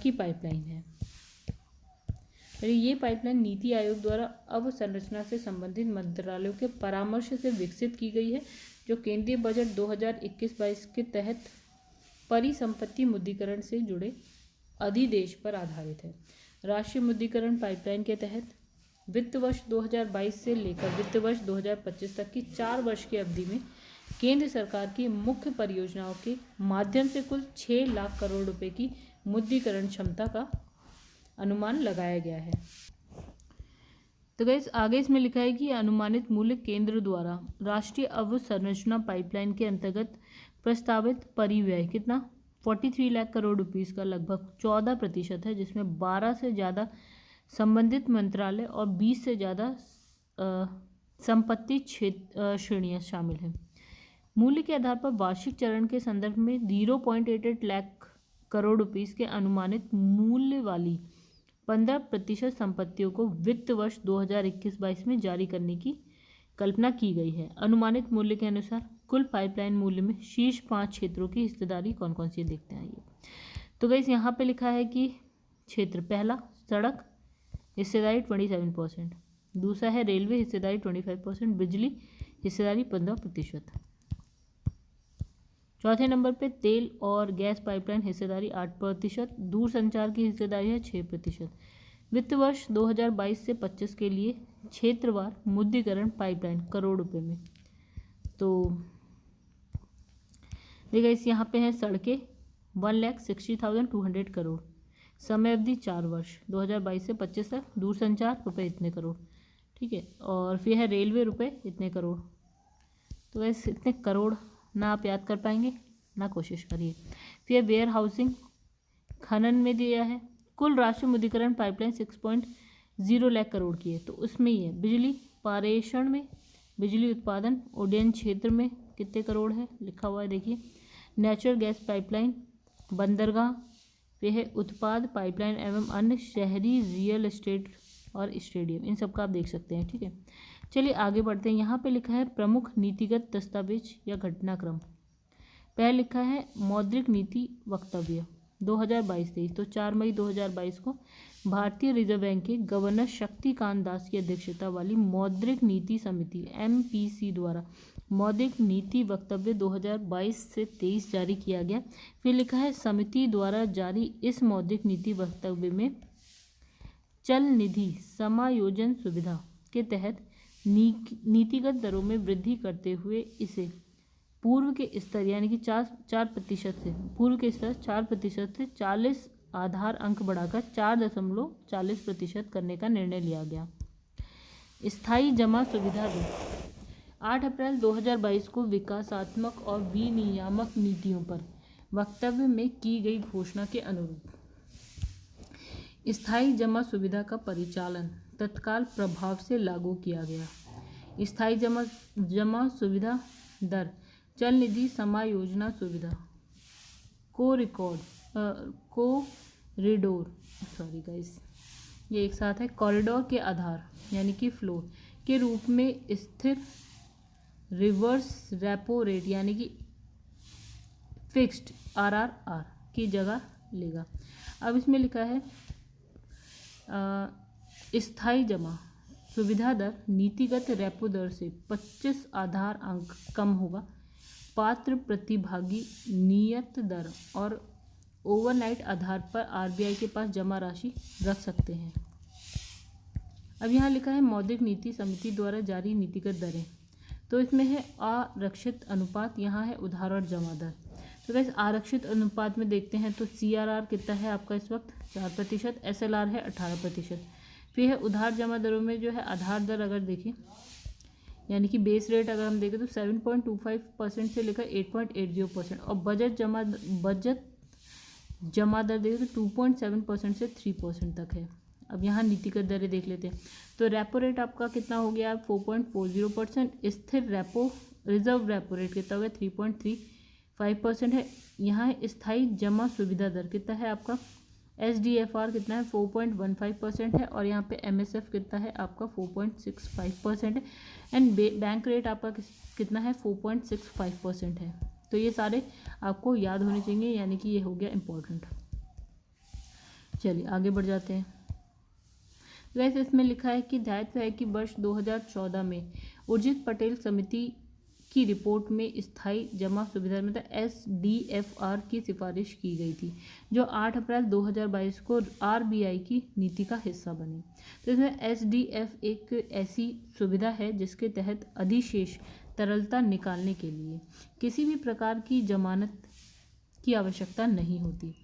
की पाइपलाइन है। ये पाइपलाइन नीति आयोग द्वारा अवसंरचना से संबंधित मंत्रालयों के परामर्श से विकसित की गई है, जो केंद्रीय बजट 2021-22 के तहत परिसंपत्ति मुद्रीकरण से जुड़े अधिदेश पर आधारित है। राष्ट्रीय मुद्रीकरण पाइपलाइन के तहत वित्त वर्ष 2022 से लेकर वित्त वर्ष 2025 तक की 4 वर्ष की अवधि में केंद्र सरकार की मुख्य परियोजनाओं के माध्यम से कुल 6 लाख करोड़ रुपए की मुद्रीकरण क्षमता का अनुमान लगाया गया है। तो गाइस आगे इसमें लिखा है कि अनुमानित मूल्य केंद्र द्वारा राष्ट्रीय अवसंरचना पाइपलाइन के अंतर्गत प्रस्तावित परिव्यय कितना? 43 लाख करोड़ रुपीस का लगभग 14% है, जिसमें 12 से ज़्यादा संबंधित मंत्रालय और 20 से ज़्यादा संपत्ति क्षेत्र श्रेणियाँ शामिल हैं। मूल्य के आधार पर वार्षिक चरण के संदर्भ में 0.88 लाख करोड़ रुपीस के अनुमानित मूल्य वाली 15% संपत्तियों को वित्त वर्ष 2021-22 में जारी करने की कल्पना की गई है। अनुमानित मूल्य के अनुसार कुल पाइपलाइन मूल्य में शीर्ष 5 क्षेत्रों की हिस्सेदारी कौन कौन सी देखते हैं ये। तो गाइस यहाँ पे लिखा है कि क्षेत्र पहला सड़क हिस्सेदारी 27%, दूसरा है रेलवे हिस्सेदारी 25%, बिजली हिस्सेदारी 15%। चौथे नंबर पे तेल और गैस पाइपलाइन हिस्सेदारी 8%, दूरसंचार की हिस्सेदारी है 6%। वित्त वर्ष 2022 से 25 के लिए क्षेत्रवार मुद्रीकरण पाइपलाइन करोड़ रुपए में। तो देखिए इस यहाँ पे है सड़कें 1,60,200 करोड़, समय अवधि 4 वर्ष 2022 से 25 तक, दूरसंचार रुपए इतने करोड़, ठीक है। और फिर है रेलवे रुपए इतने करोड़। तो वैसे इतने करोड़ ना आप याद कर पाएंगे ना कोशिश करिए। फिर वेयर हाउसिंग खनन में दिया है। कुल राष्ट्रीय मुद्रीकरण पाइपलाइन 0 लाख करोड़ की है, तो उसमें ही है। बिजली पारेषण में, बिजली उत्पादन उड्डयन क्षेत्र में कितने करोड़ है लिखा हुआ है, देखिए। नेचुरल गैस पाइपलाइन, बंदरगाह, फिर है उत्पाद पाइपलाइन एवं अन्य शहरी रियल एस्टेट और स्टेडियम, इन सब का आप देख सकते हैं, ठीक है। चलिए आगे बढ़ते हैं। यहाँ पे लिखा है प्रमुख नीतिगत दस्तावेज या घटनाक्रम। पहले लिखा है मौद्रिक नीति वक्तव्य 2022-23, तो 4 मई 2022 को भारतीय रिजर्व बैंक के गवर्नर शक्तिकांत दास की अध्यक्षता वाली मौद्रिक नीति समिति MPC द्वारा मौद्रिक नीति वक्तव्य 2022 से 23 जारी किया गया। फिर लिखा है समिति द्वारा जारी इस मौद्रिक नीति वक्तव्य में चल निधि समायोजन सुविधा के तहत नीतिगत दरों में वृद्धि करते हुए इसे पूर्व के स्तर यानी कि 4% से पूर्व के स्तर 4% से 40 आधार अंक बढ़ाकर 4.40% करने का निर्णय लिया गया। स्थायी जमा सुविधा दर 8 अप्रैल 2022 को विकासात्मक और विनियामक नीतियों पर वक्तव्य में की गई घोषणा के अनुरूप स्थायी जमा सुविधा का परिचालन तत्काल प्रभाव से लागू किया गया। स्थायी जमा सुविधा दर चल निधि समायोजना सुविधा ये एक साथ है कॉरिडोर के आधार यानी कि फ्लोर के रूप में स्थिर रिवर्स रेपो रेट यानी कि फिक्स्ड RRR की जगह लेगा। अब इसमें लिखा है स्थायी जमा सुविधा दर नीतिगत रेपो दर से 25 आधार अंक कम होगा। पात्र प्रतिभागी नियत दर और ओवरनाइट आधार पर RBI के पास जमा राशि रख सकते हैं। अब यहाँ लिखा है मौद्रिक नीति समिति द्वारा जारी नीतिगत दरें, तो इसमें है आरक्षित अनुपात, यहाँ है उधार और जमा दर। तो वैसे आरक्षित अनुपात में देखते हैं तो CRR कितना है आपका इस वक्त 4%, SLR है 18%। फिर है उधार जमा दरों में जो है आधार दर अगर देखें यानी कि बेस रेट अगर हम देखें तो 7.25% से लेकर 8.80% और बजट जमा दर देखें तो 2.7% से 3% तक है। अब यहाँ नीतिगत दरें देख लेते हैं। तो रेपो रेट आपका कितना हो गया 4.40%, स्थिर रिजर्व रेपो रेट कितना हो गया 3.35% है। यहाँ है स्थायी जमा सुविधा दर कितना है आपका SDFR कितना है 4.15% है और यहाँ पे MSF कितना है आपका 4.65% है एंड बैंक रेट आपका कितना है 4.65% है। तो ये सारे आपको याद होने चाहिए यानी कि ये हो गया इम्पोर्टेंट। चलिए आगे बढ़ जाते हैं। वैसे इसमें लिखा है कि दायित्व है कि वर्ष 2014 में उर्जित पटेल समिति की रिपोर्ट में स्थायी जमा सुविधा मतलब SDFR की सिफारिश की गई थी जो 8 अप्रैल 2022 को RBI की नीति का हिस्सा बनी। तो इसमें SDF एक ऐसी सुविधा है जिसके तहत अधिशेष तरलता निकालने के लिए किसी भी प्रकार की जमानत की आवश्यकता नहीं होती,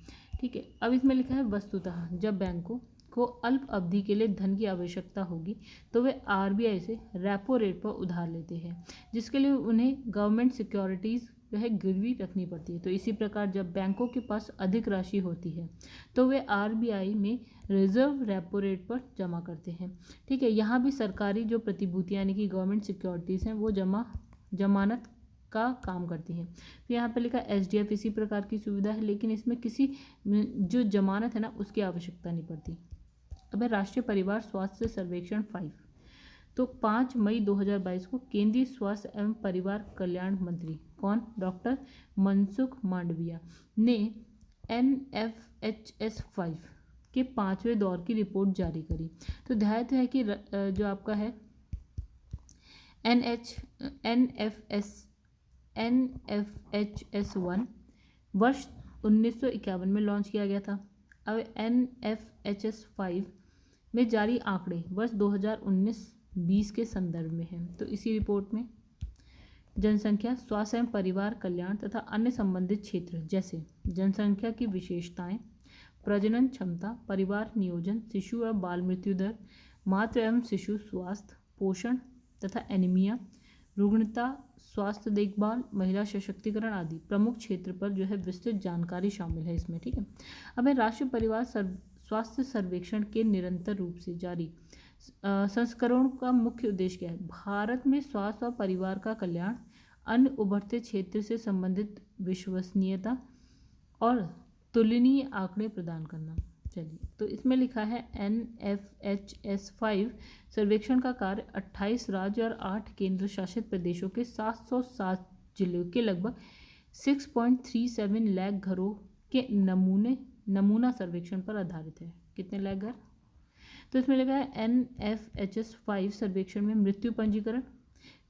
ठीक है। अब इसमें लिखा है वस्तुतः जब बैंकों को अल्प अवधि के लिए धन की आवश्यकता होगी तो वे RBI से रेपो रेट पर उधार लेते हैं जिसके लिए उन्हें गवर्नमेंट सिक्योरिटीज़ वह गिरवी रखनी पड़ती है। तो इसी प्रकार जब बैंकों के पास अधिक राशि होती है तो वे RBI में रिजर्व रेपो रेट पर जमा करते हैं, ठीक है। यहाँ भी सरकारी जो प्रतिभूतियाँ यानी कि गवर्नमेंट सिक्योरिटीज़ हैं वो जमानत का काम करती हैं। तो यहाँ पे लिखा SDF इसी प्रकार की सुविधा है लेकिन इसमें किसी जो जमानत है ना उसकी आवश्यकता नहीं पड़ती। अब है राष्ट्रीय परिवार स्वास्थ्य सर्वेक्षण 5, तो 5 मई 2022 को केंद्रीय स्वास्थ्य एवं परिवार कल्याण मंत्री कौन डॉक्टर मनसुख मांडविया ने NFHS 5 के 5वें दौर की रिपोर्ट जारी करी। तो ध्यान है कि जो आपका है NFHS 1 वर्ष 1951 में लॉन्च किया गया था। अब NFHS 5 में जारी आंकड़े वर्ष 2019-20 के संदर्भ में हैं। तो इसी रिपोर्ट में जनसंख्या स्वास्थ्य एवं परिवार कल्याण तथा अन्य संबंधित क्षेत्र जैसे जनसंख्या की विशेषताएं, प्रजनन क्षमता, परिवार नियोजन, शिशु और बाल मृत्यु दर, मातृ एवं शिशु स्वास्थ्य, पोषण तथा एनीमिया, रुग्णता, स्वास्थ्य देखभाल, महिला सशक्तिकरण आदि प्रमुख क्षेत्र पर जो है विस्तृत जानकारी शामिल है इसमें, ठीक है। अब है राष्ट्रीय परिवार स्वास्थ्य सर्वेक्षण के निरंतर रूप से जारी संस्करणों का मुख्य उद्देश्य क्या है? भारत में स्वास्थ्य और परिवार का कल्याण, अन्य उभरते क्षेत्र से संबंधित विश्वसनीयता और तुलनीय आंकड़े प्रदान करना। चलिए, तो इसमें लिखा है NFHS5 सर्वेक्षण का कार्य 28 राज्य और 8 केंद्र शासित प्रदेशों के 707 जिलों के लगभग 6.37 लाख घरों के नमूना सर्वेक्षण पर आधारित है। कितने लाख घर? तो इसमें लिखा है NFHS5 सर्वेक्षण में मृत्यु पंजीकरण,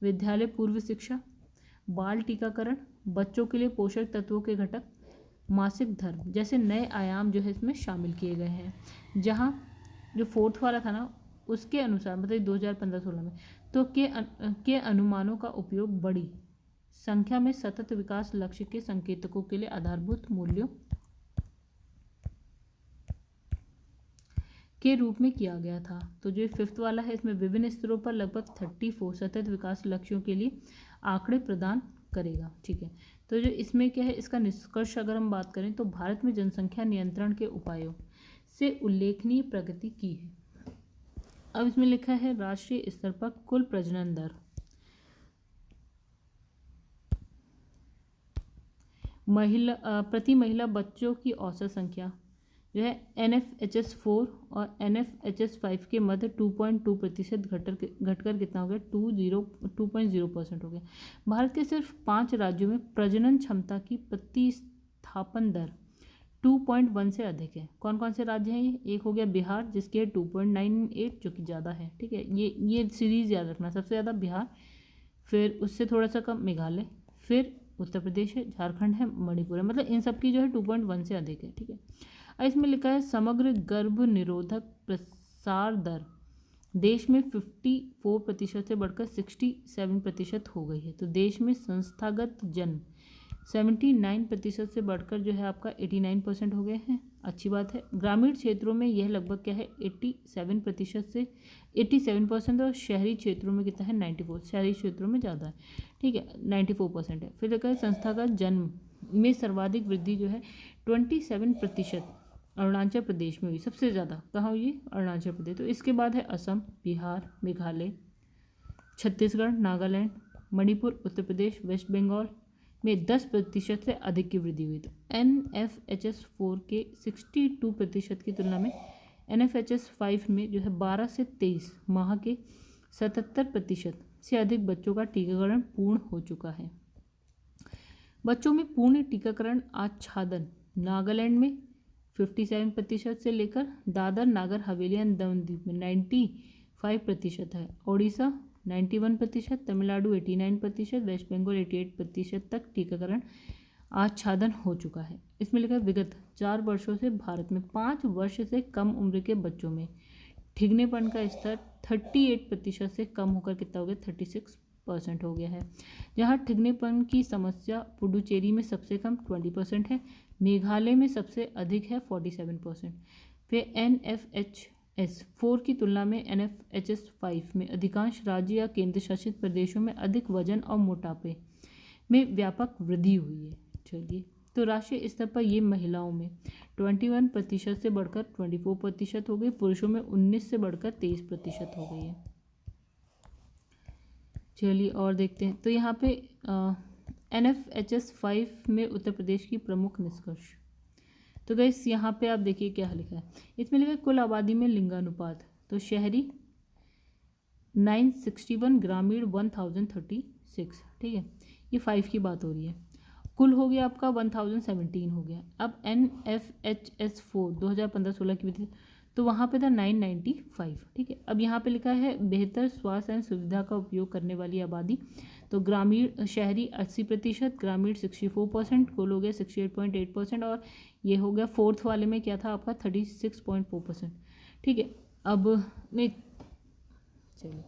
विद्यालय पूर्व शिक्षा, बाल टीकाकरण, बच्चों के लिए पोषक तत्वों के घटक, मासिक धर्म जैसे नए आयाम जो है इसमें शामिल किए गए हैं। जहाँ जो फोर्थ वाला था ना, उसके अनुसार मतलब 2015-16 में तो के अनुमानों का उपयोग बड़ी संख्या में सतत विकास लक्ष्य के संकेतकों के लिए आधारभूत मूल्यों के रूप में किया गया था। तो जो फिफ्थ वाला है इसमें विभिन्न स्तरों पर लगभग 34 सतत विकास लक्ष्यों के लिए आंकड़े प्रदान करेगा। ठीक है, तो जो इसमें क्या है, इसका निष्कर्ष अगर हम बात करें तो भारत में जनसंख्या नियंत्रण के उपायों से उल्लेखनीय प्रगति की है। अब इसमें लिखा है राष्ट्रीय स्तर पर कुल प्रजनन दर, प्रति महिला बच्चों की औसत संख्या जो है NFHS4 और NFHS5 के मध्य 2.2% घटकर कितना हो गया? 2.0% हो गया। भारत के सिर्फ 5 राज्यों में प्रजनन क्षमता की प्रतिस्थापन दर 2.1 से अधिक है। कौन कौन से राज्य हैं ये? एक हो गया बिहार जिसके 2.98 जो कि ज़्यादा है। ठीक है, ये सीरीज याद रखना, सबसे ज़्यादा बिहार, फिर उससे थोड़ा सा कम मेघालय, फिर उत्तर प्रदेश है, झारखंड है, मणिपुर है, मतलब इन सब की जो है 2.1 से अधिक है। ठीक है, इसमें लिखा है समग्र गर्भ निरोधक प्रसार दर देश में 54% से बढ़कर 67% हो गई है। तो देश में संस्थागत जन्म 79% से बढ़कर जो है आपका 89% हो गए हैं। अच्छी बात है। ग्रामीण क्षेत्रों में यह लगभग क्या है 87% से 87% और शहरी क्षेत्रों में कितना है 94, शहरी क्षेत्रों में ज़्यादा है। ठीक है, 94% है। फिर देखा है संस्थागत जन्म में सर्वाधिक वृद्धि जो है 27% अरुणाचल प्रदेश में हुई, सबसे ज़्यादा कहाँ हुई? अरुणाचल प्रदेश। तो इसके बाद है असम, बिहार, मेघालय, छत्तीसगढ़, नागालैंड, मणिपुर, उत्तर प्रदेश, वेस्ट बंगाल में 10% से अधिक की वृद्धि हुई। तो NFHS4 के 62% की तुलना में NFHS5 में जो है 12 से 23 माह के 77% से अधिक बच्चों का टीकाकरण पूर्ण हो चुका है। बच्चों में पूर्ण टीकाकरण आच्छादन नागालैंड में 57% से लेकर दादर नागर हवेली एंड दमनदीव में 95% है, ओडिशा 91%, तमिलनाडु 89%, वेस्ट बंगाल 88% तक टीकाकरण आच्छादन हो चुका है। इसमें लिखा है विगत 4 वर्षों से भारत में 5 वर्ष से कम उम्र के बच्चों में ठिगनेपन का स्तर 38% से कम होकर कितना हो गया 36% हो गया है। जहाँ ठिगनेपन की समस्या पुडुचेरी में सबसे कम 20% है, मेघालय में सबसे अधिक है 47%। फिर NFHS4 की तुलना में NFHS5 में अधिकांश राज्य या केंद्र शासित प्रदेशों में अधिक वजन और मोटापे में व्यापक वृद्धि हुई है। चलिए, तो राष्ट्रीय स्तर पर ये महिलाओं में 21% से बढ़कर 24% हो गई, पुरुषों में 19 से बढ़कर 23% हो गई है। चलिए और देखते हैं। तो यहाँ पे NFHS5 में उत्तर प्रदेश की प्रमुख निष्कर्ष। तो गाइस यहाँ पे आप देखिए क्या लिखा है। इसमें लिखा है कुल आबादी में लिंगानुपात। तो शहरी 961, ग्रामीण 1036। ठीक है, ये 5 की बात हो रही है। कुल हो गया आपका 1017 हो गया। अब NFHS4 2015-16 की विधि तो वहाँ पे था 995। ठीक है, अब यहाँ पे लिखा है बेहतर स्वास्थ्य एवं सुविधा का उपयोग करने वाली आबादी। तो ग्रामीण शहरी 80%, ग्रामीण 64%, कुल हो गया 68.8% और ये हो गया फोर्थ वाले में क्या था आपका 36.4%। ठीक है, अब नहीं चलिए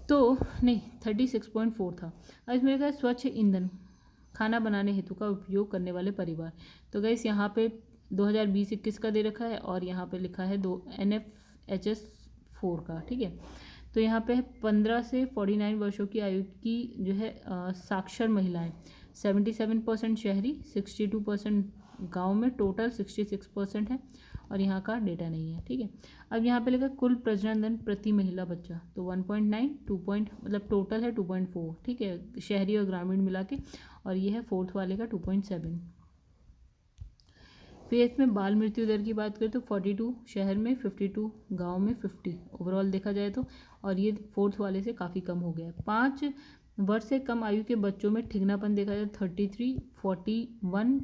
तो नहीं 36.4 था। अब इसमें लिखा है स्वच्छ ईंधन खाना बनाने हेतु का उपयोग करने वाले परिवार। तो गाइस यहाँ पे 2020-21 का दे रखा है और यहाँ पे लिखा है NFHS4 का। ठीक है, तो यहाँ पे 15 से 49 वर्षों की आयु की जो है साक्षर महिलाएं 77% शहरी, 62% गांव में, टोटल 66% है। और यहाँ का डेटा नहीं है, ठीक है। अब यहाँ पे लिखा कुल प्रजनन दर प्रति महिला बच्चा, तो 1.9 मतलब टोटल है 2.4, ठीक है, शहरी और ग्रामीण मिला के, और ये है फोर्थ वाले का 2.7। फिर इसमें बाल मृत्यु दर की बात करें तो 42 शहर में, 52 गांव में, 50 ओवरऑल देखा जाए तो, और ये फोर्थ वाले से काफ़ी कम हो गया है। 5 वर्ष से कम आयु के बच्चों में ठिगनापन देखा जाए 33, 41,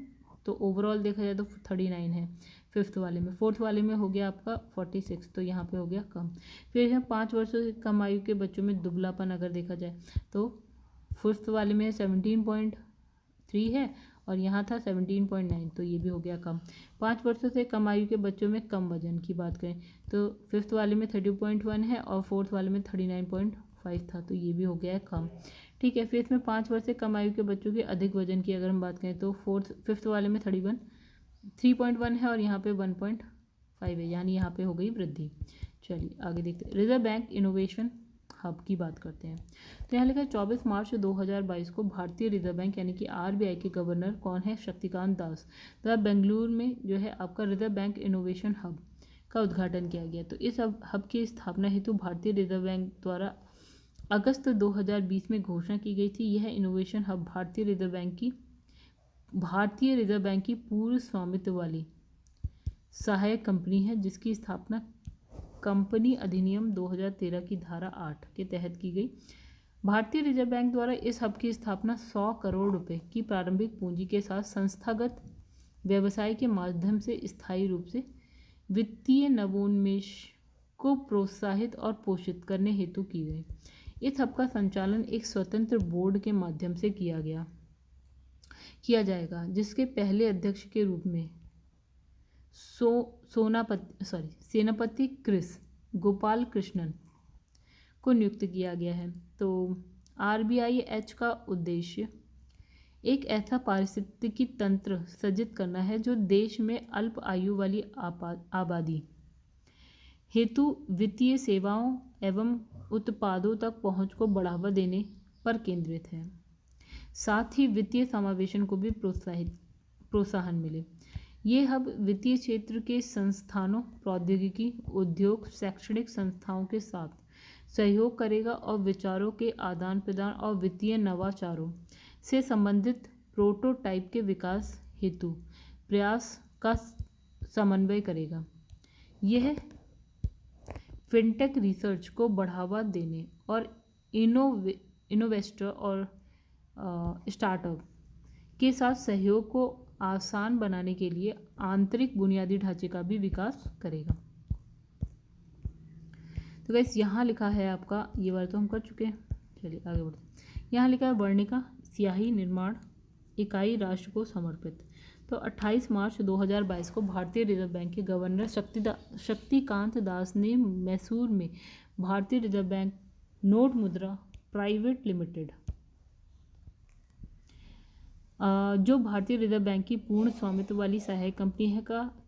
तो ओवरऑल देखा जाए तो 39 है फिफ्थ वाले में। फोर्थ वाले में हो गया आपका 46, तो यहाँ पे हो गया कम। फिर है 5 वर्षों से कम आयु के बच्चों में दुबलापन अगर देखा जाए तो फिफ्थ वाले में 17.3 है, और यहाँ था 17.9, तो ये भी हो गया कम। 5 वर्षों से कम आयु के बच्चों में कम वजन की बात करें तो फिफ्थ वाले में 30.1 है, और फोर्थ वाले में 39.5 था, तो ये भी हो गया है कम, ठीक है। फिर इसमें 5 वर्ष से कम आयु के बच्चों के अधिक वजन की अगर हम बात करें तो फिफ्थ वाले में 3.1 है, और यहाँ पे 1.5 है, यानी यहाँ पे हो गई वृद्धि। चलिए आगे देखते हैं। रिजर्व बैंक इनोवेशन हब की बात करते हैं। तो यहाँ लिखा है 24 मार्च 2022 को भारतीय रिजर्व बैंक यानी कि आरबीआई के गवर्नर कौन है? शक्तिकांत दास द्वारा बेंगलुरु में जो है आपका रिजर्व बैंक इनोवेशन हब का उद्घाटन किया गया। तो इस हब की स्थापना हेतु भारतीय रिजर्व बैंक द्वारा अगस्त 2020 में घोषणा की गई थी। यह इनोवेशन हब भारतीय रिजर्व बैंक की पूर्ण स्वामित्व वाली सहायक कंपनी है, जिसकी स्थापना कंपनी अधिनियम 2013 की धारा 8 के तहत की गई। भारतीय रिजर्व बैंक द्वारा इस हब की स्थापना 100 करोड़ रुपए की प्रारंभिक पूंजी के साथ संस्थागत व्यवसाय के माध्यम से स्थायी रूप से वित्तीय नवोन्मेष को प्रोत्साहित और पोषित करने हेतु की गई। इस हब का संचालन एक स्वतंत्र बोर्ड के माध्यम से किया जाएगा, जिसके पहले अध्यक्ष के रूप में सेनापति क्रिस गोपाल कृष्णन को नियुक्त किया गया है। तो RBIH का उद्देश्य एक ऐसा पारिस्थितिकी तंत्र सृजित करना है जो देश में अल्प आयु वाली आबादी हेतु वित्तीय सेवाओं एवं उत्पादों तक पहुंच को बढ़ावा देने पर केंद्रित है। साथ ही वित्तीय समावेशन को भी प्रोत्साहन मिले। ये हब वित्तीय क्षेत्र के संस्थानों, प्रौद्योगिकी, उद्योग, शैक्षणिक संस्थाओं के साथ सहयोग करेगा और विचारों के आदान प्रदान और वित्तीय नवाचारों से संबंधित प्रोटोटाइप के विकास हेतु प्रयास का समन्वय करेगा। यह फिनटेक रिसर्च को बढ़ावा देने और इनोवेस्टर और स्टार्टअप के साथ सहयोग को आसान बनाने के लिए आंतरिक बुनियादी ढांचे का भी विकास करेगा। तो गाइस यहाँ लिखा है आपका, ये वाला तो हम कर चुके हैं, चलिए आगे बढ़ते हैं। यहाँ लिखा है वर्णिका स्याही निर्माण इकाई राष्ट्र को समर्पित। तो 28 मार्च 2022 को भारतीय रिजर्व बैंक के गवर्नर शक्तिकांत दास ने मैसूर में भारतीय रिजर्व बैंक नोट मुद्रा प्राइवेट लिमिटेड, जो भारतीय रिजर्व बैंक की पूर्ण स्वामित्व वाली सहायक कंपनी है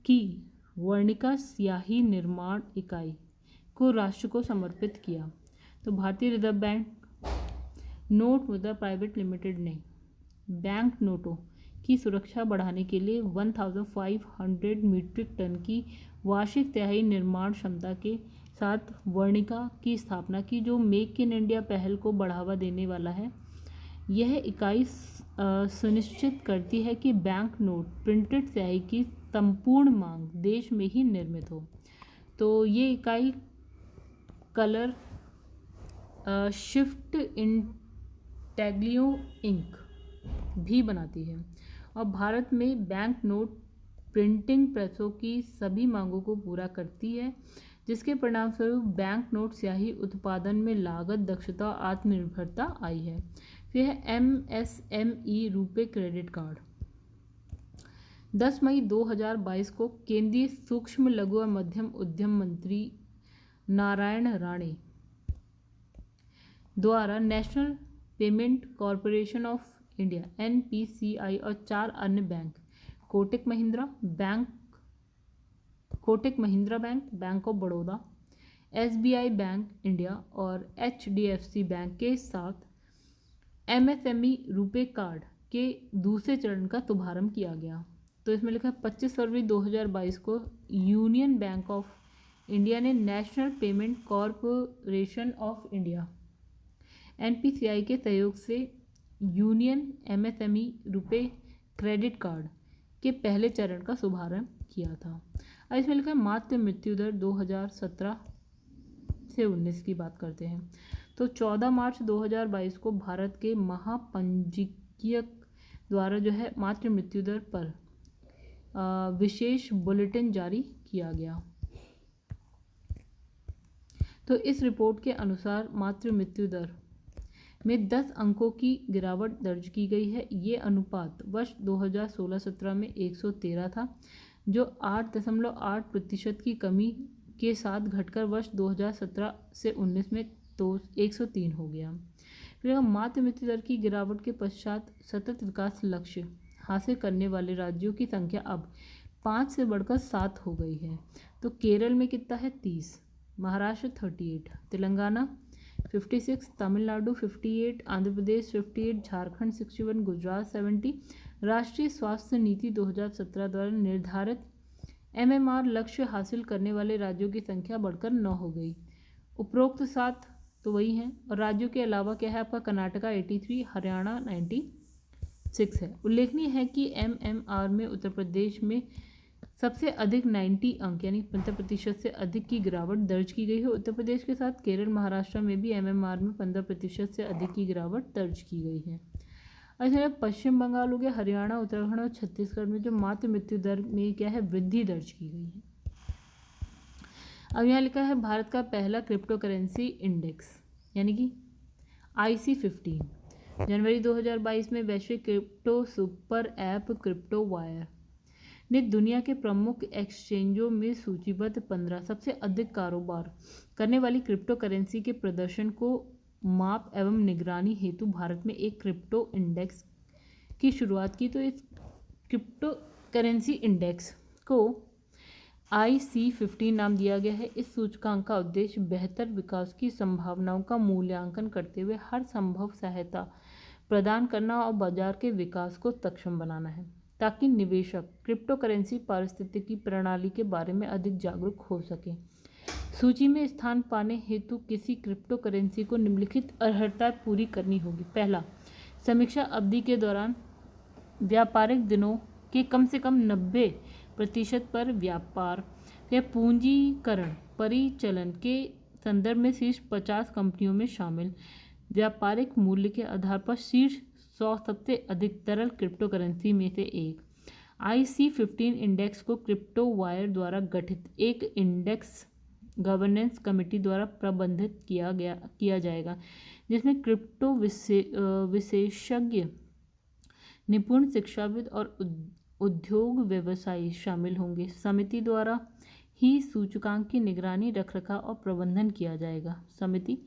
की वर्णिका स्याही निर्माण इकाई को राष्ट्र को समर्पित किया। तो भारतीय रिजर्व बैंक नोट मुद्रा प्राइवेट लिमिटेड ने बैंक नोटों की सुरक्षा बढ़ाने के लिए 1500 मीट्रिक टन की वार्षिक तिहाई निर्माण क्षमता के साथ वर्णिका की स्थापना की, जो मेक इन इंडिया पहल को बढ़ावा देने वाला है। यह इकाई सुनिश्चित करती है कि बैंक नोट प्रिंटेड स्याही की संपूर्ण मांग देश में ही निर्मित हो। तो ये इकाई कलर शिफ्ट इंटेग्लियो इंक भी बनाती है और भारत में बैंक नोट प्रिंटिंग प्रेसों की सभी मांगों को पूरा करती है, जिसके परिणामस्वरूप बैंक नोट स्याही उत्पादन में लागत, दक्षता और आत्मनिर्भरता आई है। फिर है MSME रुपे क्रेडिट कार्ड। 10 मई 2022 को केंद्रीय सूक्ष्म लघु और मध्यम उद्यम मंत्री नारायण राणे द्वारा national payment corporation of India NPCI और 4 अन्य bank Kotak Mahindra bank, bank of Baroda, SBI bank India और HDFC बैंक के साथ MSME रुपे कार्ड के दूसरे चरण का शुभारंभ किया गया। तो तो इसमें लिखा है 25 फरवरी 2022 को यूनियन बैंक ऑफ इंडिया ने national payment corporation of India NPCI के सहयोग से यूनियन MSME रुपए क्रेडिट कार्ड के पहले चरण का शुभारंभ किया था। अब इसमें लिखा है मातृ मृत्यु दर 2017 से 19 की बात करते हैं। तो 14 मार्च 2022 को भारत के महापंजीयक द्वारा जो है मातृ मृत्यु दर पर विशेष बुलेटिन जारी किया गया। तो इस रिपोर्ट के अनुसार मातृ मृत्यु दर में 10 अंकों की गिरावट दर्ज की गई है। ये अनुपात वर्ष 2016-17 में 113 था, जो 8.8% की कमी के साथ घटकर वर्ष 2017 से 19 में तो 103 हो गया। फिर मातृ मृत्यु दर की गिरावट के पश्चात सतत विकास लक्ष्य हासिल करने वाले राज्यों की संख्या अब 5 से बढ़कर 7 हो गई है। तो केरल में कितना है 30, महाराष्ट्र 38, तेलंगाना 56, तमिलनाडु 58, आंध्र प्रदेश 58, झारखंड 61, गुजरात 70। राष्ट्रीय स्वास्थ्य नीति 2017 द्वारा निर्धारित MMR लक्ष्य हासिल करने वाले राज्यों की संख्या बढ़कर 9 हो गई। उपरोक्त 7 तो वही हैं, और राज्यों के अलावा क्या है आपका कर्नाटका 83, हरियाणा 96 है। उल्लेखनीय है कि MMR में उत्तर प्रदेश में सबसे अधिक 90 अंक यानी 15% से अधिक की गिरावट दर्ज की गई है। उत्तर प्रदेश के साथ केरल, महाराष्ट्र में भी MMR में 15% से अधिक की गिरावट दर्ज की गई है। अच्छा, पश्चिम बंगाल हो गया, हरियाणा, उत्तराखंड और छत्तीसगढ़ में जो मातृ मृत्यु दर में क्या है वृद्धि दर्ज की गई है। अब यहाँ लिखा है भारत का पहला क्रिप्टो करेंसी इंडेक्स यानी कि IC15 जनवरी 2022 में वैश्विक crypto super app crypto wire ने दुनिया के प्रमुख एक्सचेंजों में सूचीबद्ध 15 सबसे अधिक कारोबार करने वाली क्रिप्टो करेंसी के प्रदर्शन को माप एवं निगरानी हेतु भारत में एक क्रिप्टो इंडेक्स की शुरुआत की। तो इस क्रिप्टो करेंसी इंडेक्स को IC15 नाम दिया गया है। इस सूचकांक का उद्देश्य बेहतर विकास की संभावनाओं का मूल्यांकन करते हुए हर संभव सहायता प्रदान करना और बाजार के विकास को सक्षम बनाना है, ताकि निवेशक क्रिप्टो करेंसी पारिस्थितिकी प्रणाली के बारे में अधिक जागरूक हो सके। सूची में स्थान पाने हेतु किसी क्रिप्टो करेंसी को निम्नलिखित अर्हताएं पूरी करनी होगी। पहला, समीक्षा अवधि के दौरान व्यापारिक दिनों के कम से कम 90% पर व्यापार या पूंजीकरण परिचालन के संदर्भ में शीर्ष 50 कंपनियों में शामिल, व्यापारिक मूल्य के आधार पर शीर्ष 100 सबसे अधिक तरल क्रिप्टो करेंसी में से एक। IC15 इंडेक्स को क्रिप्टो वायर द्वारा गठित एक इंडेक्स गवर्नेंस कमेटी द्वारा प्रबंधित किया जाएगा, जिसमें क्रिप्टो विशेषज्ञ, निपुण, शिक्षाविद और उद्योग व्यवसायी शामिल होंगे। समिति द्वारा ही सूचकांक की निगरानी, रखरखाव और प्रबंधन किया जाएगा। समिति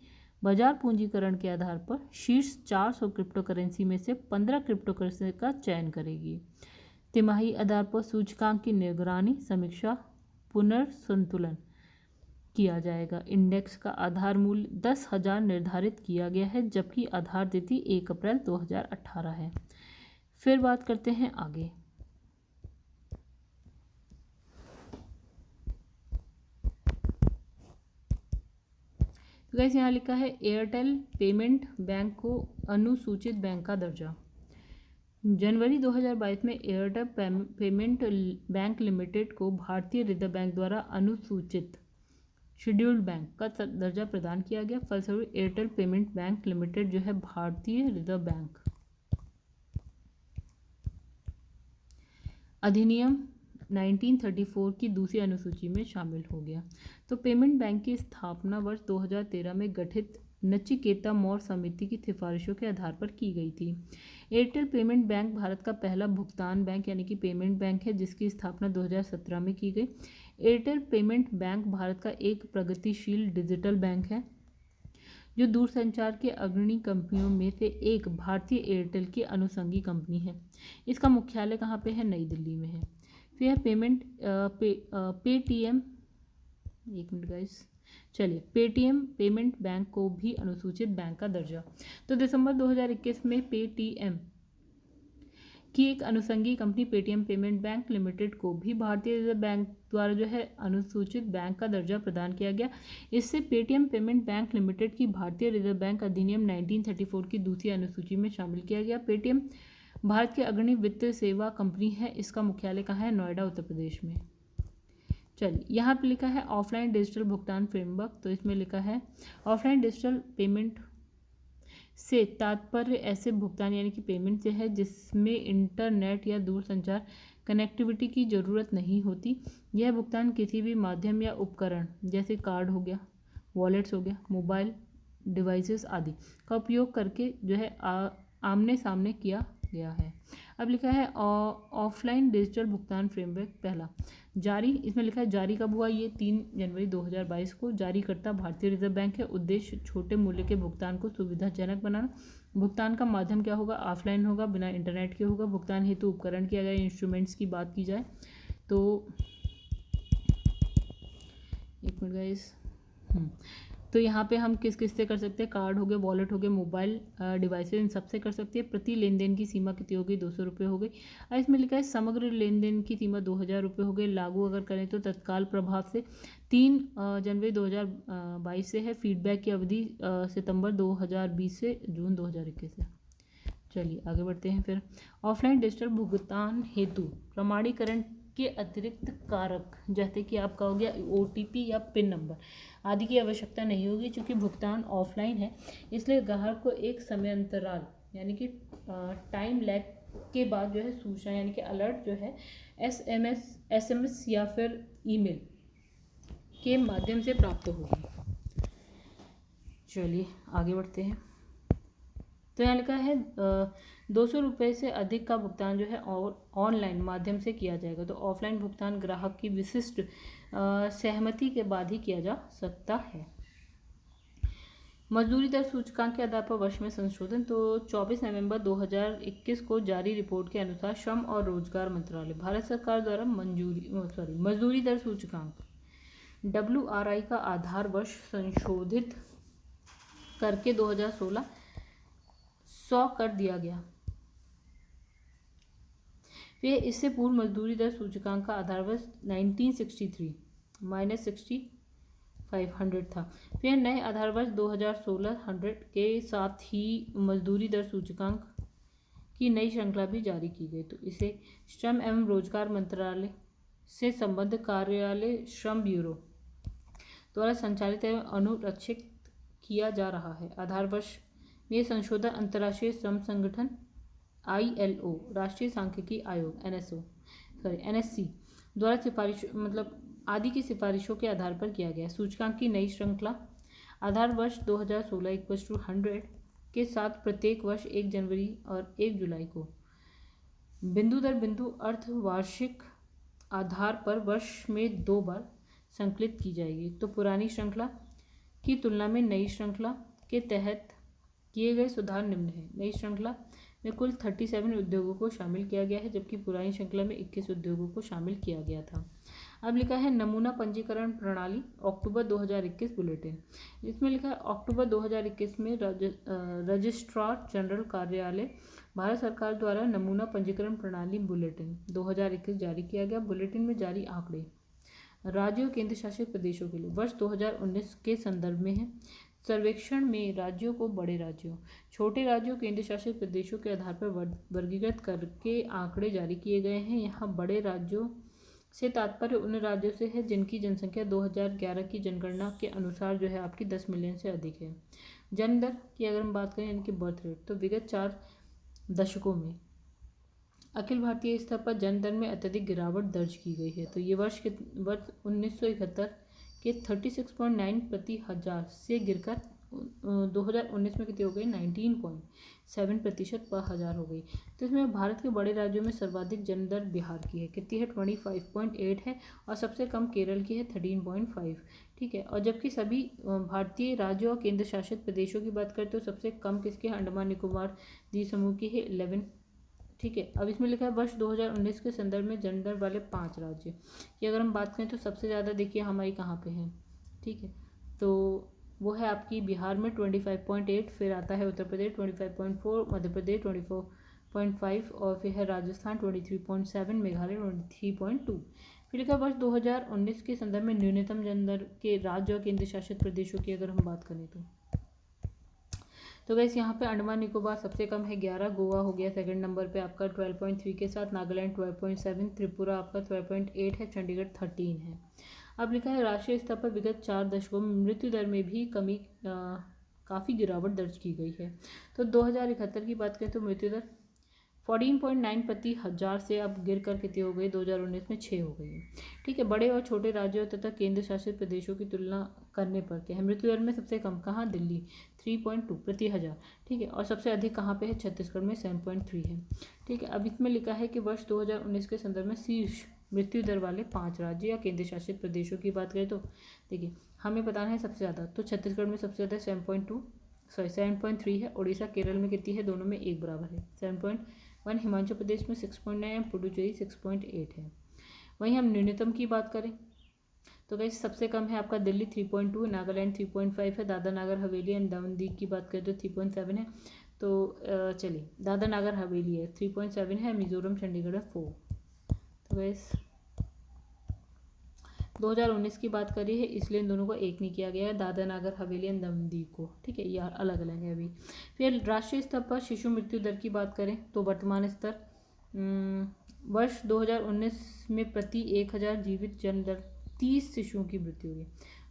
बाजार पूंजीकरण के आधार पर शीर्ष 400 क्रिप्टो करेंसी में से 15 क्रिप्टो करेंसी का चयन करेगी। तिमाही आधार पर सूचकांक की निगरानी, समीक्षा, पुनर्संतुलन किया जाएगा। इंडेक्स का आधार मूल्य 10,000 निर्धारित किया गया है, जबकि आधार तिथि 1 अप्रैल 2018 है। फिर बात करते हैं आगे। तो गाइस यहाँ लिखा है एयरटेल पेमेंट बैंक को अनुसूचित बैंक का दर्जा। जनवरी 2022 में एयरटेल पेमेंट बैंक लिमिटेड को भारतीय रिजर्व बैंक द्वारा अनुसूचित शेड्यूल्ड बैंक का दर्जा प्रदान किया गया। फलस्वरूप एयरटेल पेमेंट बैंक लिमिटेड जो है भारतीय रिजर्व बैंक अधिनियम 1934 की दूसरी अनुसूची में शामिल हो गया। तो पेमेंट बैंक की स्थापना वर्ष 2013 में गठित नचिकेता मौर्य समिति की सिफारिशों के आधार पर की गई थी। एयरटेल पेमेंट बैंक भारत का पहला भुगतान बैंक यानी कि पेमेंट बैंक है, जिसकी स्थापना 2017 में की गई। एयरटेल पेमेंट बैंक भारत का एक प्रगतिशील डिजिटल बैंक है, जो दूरसंचार के अग्रणी कंपनियों में से एक भारतीय एयरटेल की अनुषंगी कंपनी है। इसका मुख्यालय कहाँ पे है? नई दिल्ली में है। फिर पेटीएम, एक मिनट गाइस, चलिए, पेटीएम पेमेंट बैंक को भी अनुसूचित बैंक का दर्जा। तो दिसंबर 2021 में पेटीएम की एक अनुषंगी company Paytm payment bank limited को भी भारतीय रिजर्व बैंक द्वारा जो है अनुसूचित बैंक का दर्जा प्रदान किया गया। इससे पेटीएम पेमेंट बैंक लिमिटेड की भारतीय रिजर्व बैंक अधिनियम 1934 की दूसरी अनुसूची में शामिल किया गया। पेटीएम भारत की अग्रणी वित्तीय सेवा कंपनी है। इसका मुख्यालय कहाँ है? नोएडा, उत्तर प्रदेश में। चलिए, यहाँ पे लिखा है ऑफलाइन डिजिटल भुगतान फ्रेमवर्क। तो इसमें लिखा है ऑफलाइन डिजिटल पेमेंट से तात्पर्य ऐसे भुगतान यानी कि पेमेंट से है जिसमें इंटरनेट या दूरसंचार कनेक्टिविटी की ज़रूरत नहीं होती। यह भुगतान किसी भी माध्यम या उपकरण जैसे कार्ड हो गया, वॉलेट्स हो गया, मोबाइल डिवाइसेस आदि का उपयोग करके जो है आमने सामने किया गया है। अब लिखा है ऑफलाइन डिजिटल भुगतान फ्रेमवर्क पहला जारी, इसमें लिखा है जारी कब हुआ? ये 3 जनवरी 2022 को। जारीकर्ता भारतीय रिजर्व बैंक है। उद्देश्य छोटे मूल्य के भुगतान को सुविधाजनक बनाना। भुगतान का माध्यम क्या होगा? ऑफलाइन होगा, बिना इंटरनेट के होगा। भुगतान हेतु उपकरण की अगर इंस्ट्रूमेंट्स की बात की जाए तो एक मिनट गाइस, तो यहाँ पे हम किस किस से कर सकते हैं? कार्ड हो गए, वॉलेट हो गए, मोबाइल डिवाइसेस, इन सबसे कर सकते हैं। प्रति लेन देन की सीमा कितनी हो गई? 200 रुपये हो गई। और इसमें लिखा है समग्र लेन देन की सीमा 2000 रुपये हो गई। लागू अगर करें तो तत्काल प्रभाव से 3 जनवरी 2022 से है। फीडबैक की अवधि सितंबर 2020 से जून 2021 है। चलिए आगे बढ़ते हैं। फिर ऑफलाइन डिजिटल भुगतान हेतु प्रमाणीकरण के अतिरिक्त कारक जैसे कि आपका हो गया OTP या पिन नंबर आदि की आवश्यकता नहीं होगी। चूँकि भुगतान ऑफलाइन है इसलिए ग्राहक को एक समय अंतराल यानी कि टाइम लैग के बाद जो है सूचना यानी कि अलर्ट जो है SMS या फिर ईमेल के माध्यम से प्राप्त होगी। चलिए आगे बढ़ते हैं। तो यहाँ लिखा है 200 रुपये से अधिक का भुगतान जो है ऑनलाइन माध्यम से किया जाएगा। तो ऑफलाइन भुगतान ग्राहक की विशिष्ट सहमति के बाद ही किया जा सकता है। मजदूरी दर सूचकांक के आधार पर वर्ष में संशोधन। तो 24 नवंबर 2021 को जारी रिपोर्ट के अनुसार श्रम और रोजगार मंत्रालय भारत सरकार द्वारा मजदूरी दर सूचकांक WRI का आधार वर्ष संशोधित करके 2016 100 कर दिया गया। फिर इससे पूर्व मजदूरी दर सूचकांक का आधार वर्ष 1963 -6500 था। फिर नए आधार वर्ष 2016 100 के साथ ही मजदूरी दर सूचकांक की नई श्रृंखला भी जारी की गई। तो इसे श्रम एवं रोजगार मंत्रालय से संबद्ध कार्यालय श्रम ब्यूरो द्वारा संचालित एवं अनुरक्षित किया जा रहा है। आधार वर्ष में संशोधन अंतर्राष्ट्रीय श्रम संगठन ILO राष्ट्रीय सांख्यिकी आयोग NSC द्वारा सिफारिश आदि की सिफारिशों के आधार पर किया गया। सूचकांक की नई श्रृंखला आधार वर्ष 2016 = 100 के साथ प्रत्येक वर्ष 1 जनवरी और 1 जुलाई को बिंदु दर बिंदु अर्धवार्षिक आधार पर वर्ष में 2 बार संकलित की जाएगी। तो पुरानी श्रृंखला की तुलना में नई श्रृंखला के तहत किए गए सुधार निम्न है। नई श्रृंखला में कुल 37 उद्योगों को शामिल किया गया है जबकि पुरानी श्रृंखला में 21 उद्योगों को शामिल किया गया था। अब लिखा है नमूना पंजीकरण प्रणाली अक्टूबर 2021 बुलेटिन। इसमें लिखा है अक्टूबर 2021 में रजिस्ट्रार जनरल कार्यालय भारत सरकार द्वारा नमूना पंजीकरण प्रणाली बुलेटिन 2021 जारी किया गया। बुलेटिन में जारी आंकड़े राज्यों केंद्र शासित प्रदेशों के लिए वर्ष 2019 के संदर्भ में है। सर्वेक्षण में राज्यों को बड़े राज्यों, छोटे राज्यों, केंद्र शासित प्रदेशों के आधार पर वर्गीकृत करके आंकड़े जारी किए गए हैं। यहाँ बड़े राज्यों से तात्पर्य उन राज्यों से है जिनकी जनसंख्या 2011 की जनगणना के अनुसार जो है आपकी 10 मिलियन से अधिक है। जन्म दर की अगर हम बात करें यानी कि बर्थ रेट, तो विगत 4 दशकों में अखिल भारतीय स्तर पर जन्म दर में अत्यधिक गिरावट दर्ज की गई है। तो ये वर्ष 1971 के 36.9 प्रति हजार से गिरकर 2019 में कितनी हो गई? 19.7% पर हजार हो गई। तो इसमें भारत के बड़े राज्यों में सर्वाधिक जन्म दर बिहार की है, कितनी है? 25.8 है और सबसे कम केरल की है 13.5। ठीक है, और जबकि सभी भारतीय राज्यों और केंद्र शासित प्रदेशों की बात करें तो सबसे कम किसके? अंडमान निकोबार द्वीप समूह की है 11। ठीक है, अब इसमें लिखा है वर्ष 2019 के संदर्भ में जन्म दर वाले 5 राज्य की अगर हम बात करें तो सबसे ज़्यादा देखिए हमारी कहाँ पे है। ठीक है, तो वो है आपकी बिहार में 25.8, फिर आता है उत्तर प्रदेश 25.4, मध्य प्रदेश 23.5 और फिर है राजस्थान 23.7, मेघालय 23.2। फिर लिखा वर्ष 2019 के संदर्भ में न्यूनतम जन दर के राज्य और केंद्र शासित प्रदेशों की अगर हम बात करें तो गैस यहाँ पे अंडमान निकोबार सबसे कम है 11, गोवा हो गया सेकंड नंबर पे आपका 12.3 के साथ, नागालैंड 12.7, त्रिपुरा आपका 12.8 है, चंडीगढ़ 13 है। अब लिखा है राष्ट्रीय स्तर पर विगत 4 दशकों में मृत्यु दर में भी काफ़ी गिरावट दर्ज की गई है। तो 2071 की बात करें तो मृत्यु दर 14.9 प्रति हजार से अब गिर कर कितनी हो गई, 2019 में 6 हो गई है। ठीक है, बड़े और छोटे राज्यों तथा केंद्र शासित प्रदेशों की तुलना करने पर क्या है, मृत्यु दर में सबसे कम कहाँ, दिल्ली 3.2 प्रति हजार। ठीक है, और सबसे अधिक कहाँ पे है, छत्तीसगढ़ में 7.3 है। ठीक है, अब इसमें लिखा है कि वर्ष 2019 के संदर्भ में शीर्ष मृत्यु दर वाले 5 राज्य या केंद्र शासित प्रदेशों की बात करें तो देखिए हमें बताना है सबसे ज़्यादा, तो छत्तीसगढ़ में सबसे ज़्यादा 7.3 है, उड़ीसा केरल में कितनी है, दोनों में एक बराबर है 7.1, हिमाचल प्रदेश में 6.9, पुडुचेरी 6.8 है। वहीं हम न्यूनतम की बात करें तो गाइस सबसे कम है आपका दिल्ली 3.2, नागालैंड 3.5 है, दादरा नागर हवेली एंड दमन दीव की बात करें तो 3.7 है। तो चलिए दादरा नागर हवेली है 3.7 है, मिजोरम चंडीगढ़ है 4। तो गाइस 2019 की बात करी है इसलिए इन दोनों को एक नहीं किया गया है, दादरा नागर हवेली एंड दमन दीव को। ठीक है, ये अलग अलग है अभी। फिर राष्ट्रीय स्तर पर शिशु मृत्यु दर की बात करें तो वर्तमान स्तर वर्ष 2019 में प्रति 1000 जीवित जन्म दर 30 शिशुओं की मृत्यु हुई।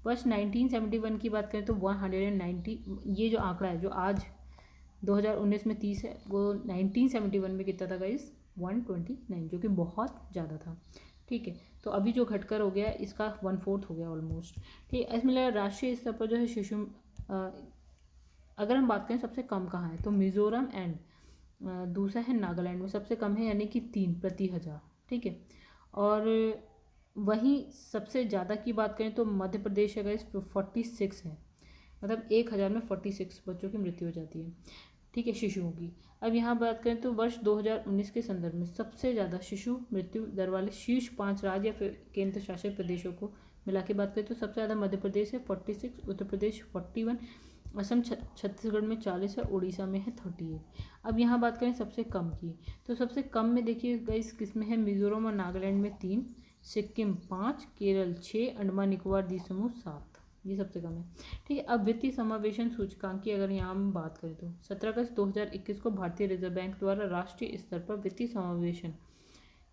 वर्ष 1971 की बात करें तो 190, ये जो आंकड़ा है जो आज 2019 में 30 है, वो 1971 में कितना था गाइस, 129, जो कि बहुत ज़्यादा था। ठीक है, तो अभी जो घटकर हो गया इसका 1/4 हो गया ऑलमोस्ट। ठीक है, इसमें राष्ट्रीय स्तर पर जो है शिशु अगर हम बात करें सबसे कम कहाँ है तो मिजोरम एंड दूसरा है नागालैंड में सबसे कम है, यानी कि 3 प्रति हजार। ठीक है, और वहीं सबसे ज़्यादा की बात करें तो मध्य प्रदेश है गाइस 46 है, मतलब 1000 में 46 बच्चों की मृत्यु हो जाती है। ठीक है, शिशुओं की। अब यहाँ बात करें तो वर्ष 2019 के संदर्भ में सबसे ज़्यादा शिशु मृत्यु दर वाले शीर्ष 5 राज्य या फिर केंद्र शासित प्रदेशों को मिला के बात करें तो सबसे ज़्यादा मध्य प्रदेश है 46, उत्तर प्रदेश 41, असम छत्तीसगढ़ में 40 है, उड़ीसा में है 38। अब यहाँ बात करें सबसे कम की तो सबसे कम में देखिए गाइस किसमें है, मिजोरम और नागालैंड में 3, सिक्किम 5, केरल 6, अंडमान निकोबार द्वीप समूह 7, ये सबसे कम है। ठीक है, अब वित्तीय समावेशन सूचकांक की अगर यहाँ हम बात करें तो 17 अगस्त 2021 को भारतीय रिजर्व बैंक द्वारा राष्ट्रीय स्तर पर वित्तीय समावेशन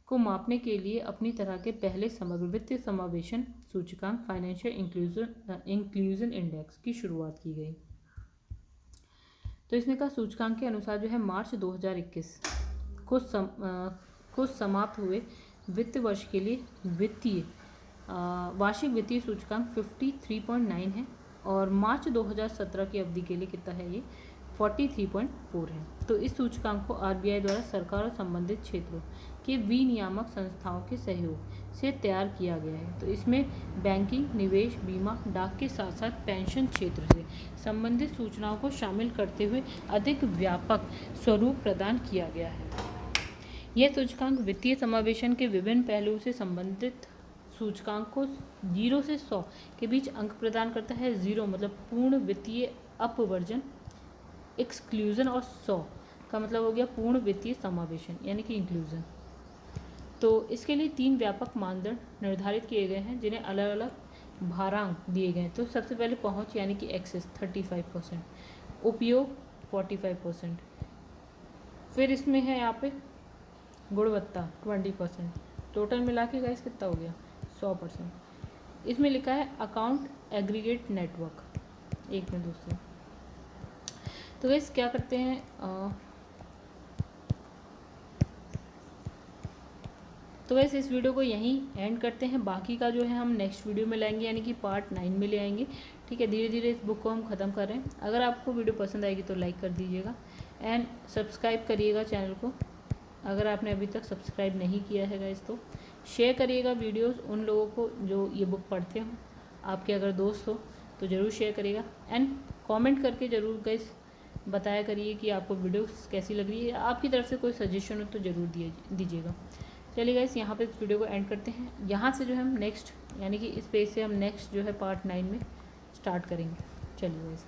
को मापने के लिए अपनी तरह के पहले समग्र वित्तीय समावेशन सूचकांक फाइनेंशियल इंक्लूजन इंडेक्स की शुरुआत की गई। तो इसने कहा सूचकांक के अनुसार जो है मार्च 2021 को समाप्त हुए वित्त वर्ष के लिए वार्षिक वित्तीय सूचकांक 53.9 है और मार्च 2017 की अवधि के लिए कितना है, ये 43.4 है। तो इस सूचकांक को आरबीआई द्वारा सरकार और संबंधित क्षेत्रों के विनियामक संस्थाओं के सहयोग से तैयार किया गया है। तो इसमें बैंकिंग, निवेश, बीमा, डाक के साथ साथ पेंशन क्षेत्र से संबंधित सूचनाओं को शामिल करते हुए अधिक व्यापक स्वरूप प्रदान किया गया है। यह सूचकांक वित्तीय समावेशन के विभिन्न पहलुओं से संबंधित सूचकांक को 0 से 100 के बीच अंक प्रदान करता है। 0 मतलब पूर्ण वित्तीय अपवर्जन एक्सक्लूजन और 100 का मतलब हो गया पूर्ण वित्तीय समावेशन यानी कि इंक्लूजन। तो इसके लिए 3 व्यापक मानदंड निर्धारित किए गए हैं जिन्हें अलग अलग भारांक दिए गए हैं। तो सबसे पहले पहुंच यानी कि एक्सेस 35%, उपयोग 45%, फिर इसमें है यहाँ पे गुणवत्ता 20%, टोटल मिला के गाइस कितना हो गया 100%। इसमें लिखा है अकाउंट एग्रीगेट नेटवर्क, एक में दूसरे। तो गाइस क्या करते हैं तो वैसे इस वीडियो को यहीं एंड करते हैं। बाकी का जो है हम नेक्स्ट वीडियो में लाएंगे यानी कि पार्ट 9 में ले आएंगे। ठीक है, धीरे धीरे इस बुक को हम ख़त्म कर रहे हैं। अगर आपको वीडियो पसंद आएगी तो लाइक कर दीजिएगा एंड सब्सक्राइब करिएगा चैनल को अगर आपने अभी तक सब्सक्राइब नहीं किया है गाइस। तो शेयर करिएगा वीडियोस उन लोगों को जो ये बुक पढ़ते हों, आपके अगर दोस्त हो तो ज़रूर शेयर करिएगा एंड कमेंट करके ज़रूर गाइस बताया करिए कि आपको वीडियो कैसी लग रही है। आपकी तरफ से कोई सजेशन हो तो ज़रूर दीजिएगा। चलिए गाइस यहाँ पे इस वीडियो को एंड करते हैं। यहाँ से जो है हम नेक्स्ट यानी कि इस पेज से हम नेक्स्ट जो है पार्ट 9 में स्टार्ट करेंगे। चलिए गाइस।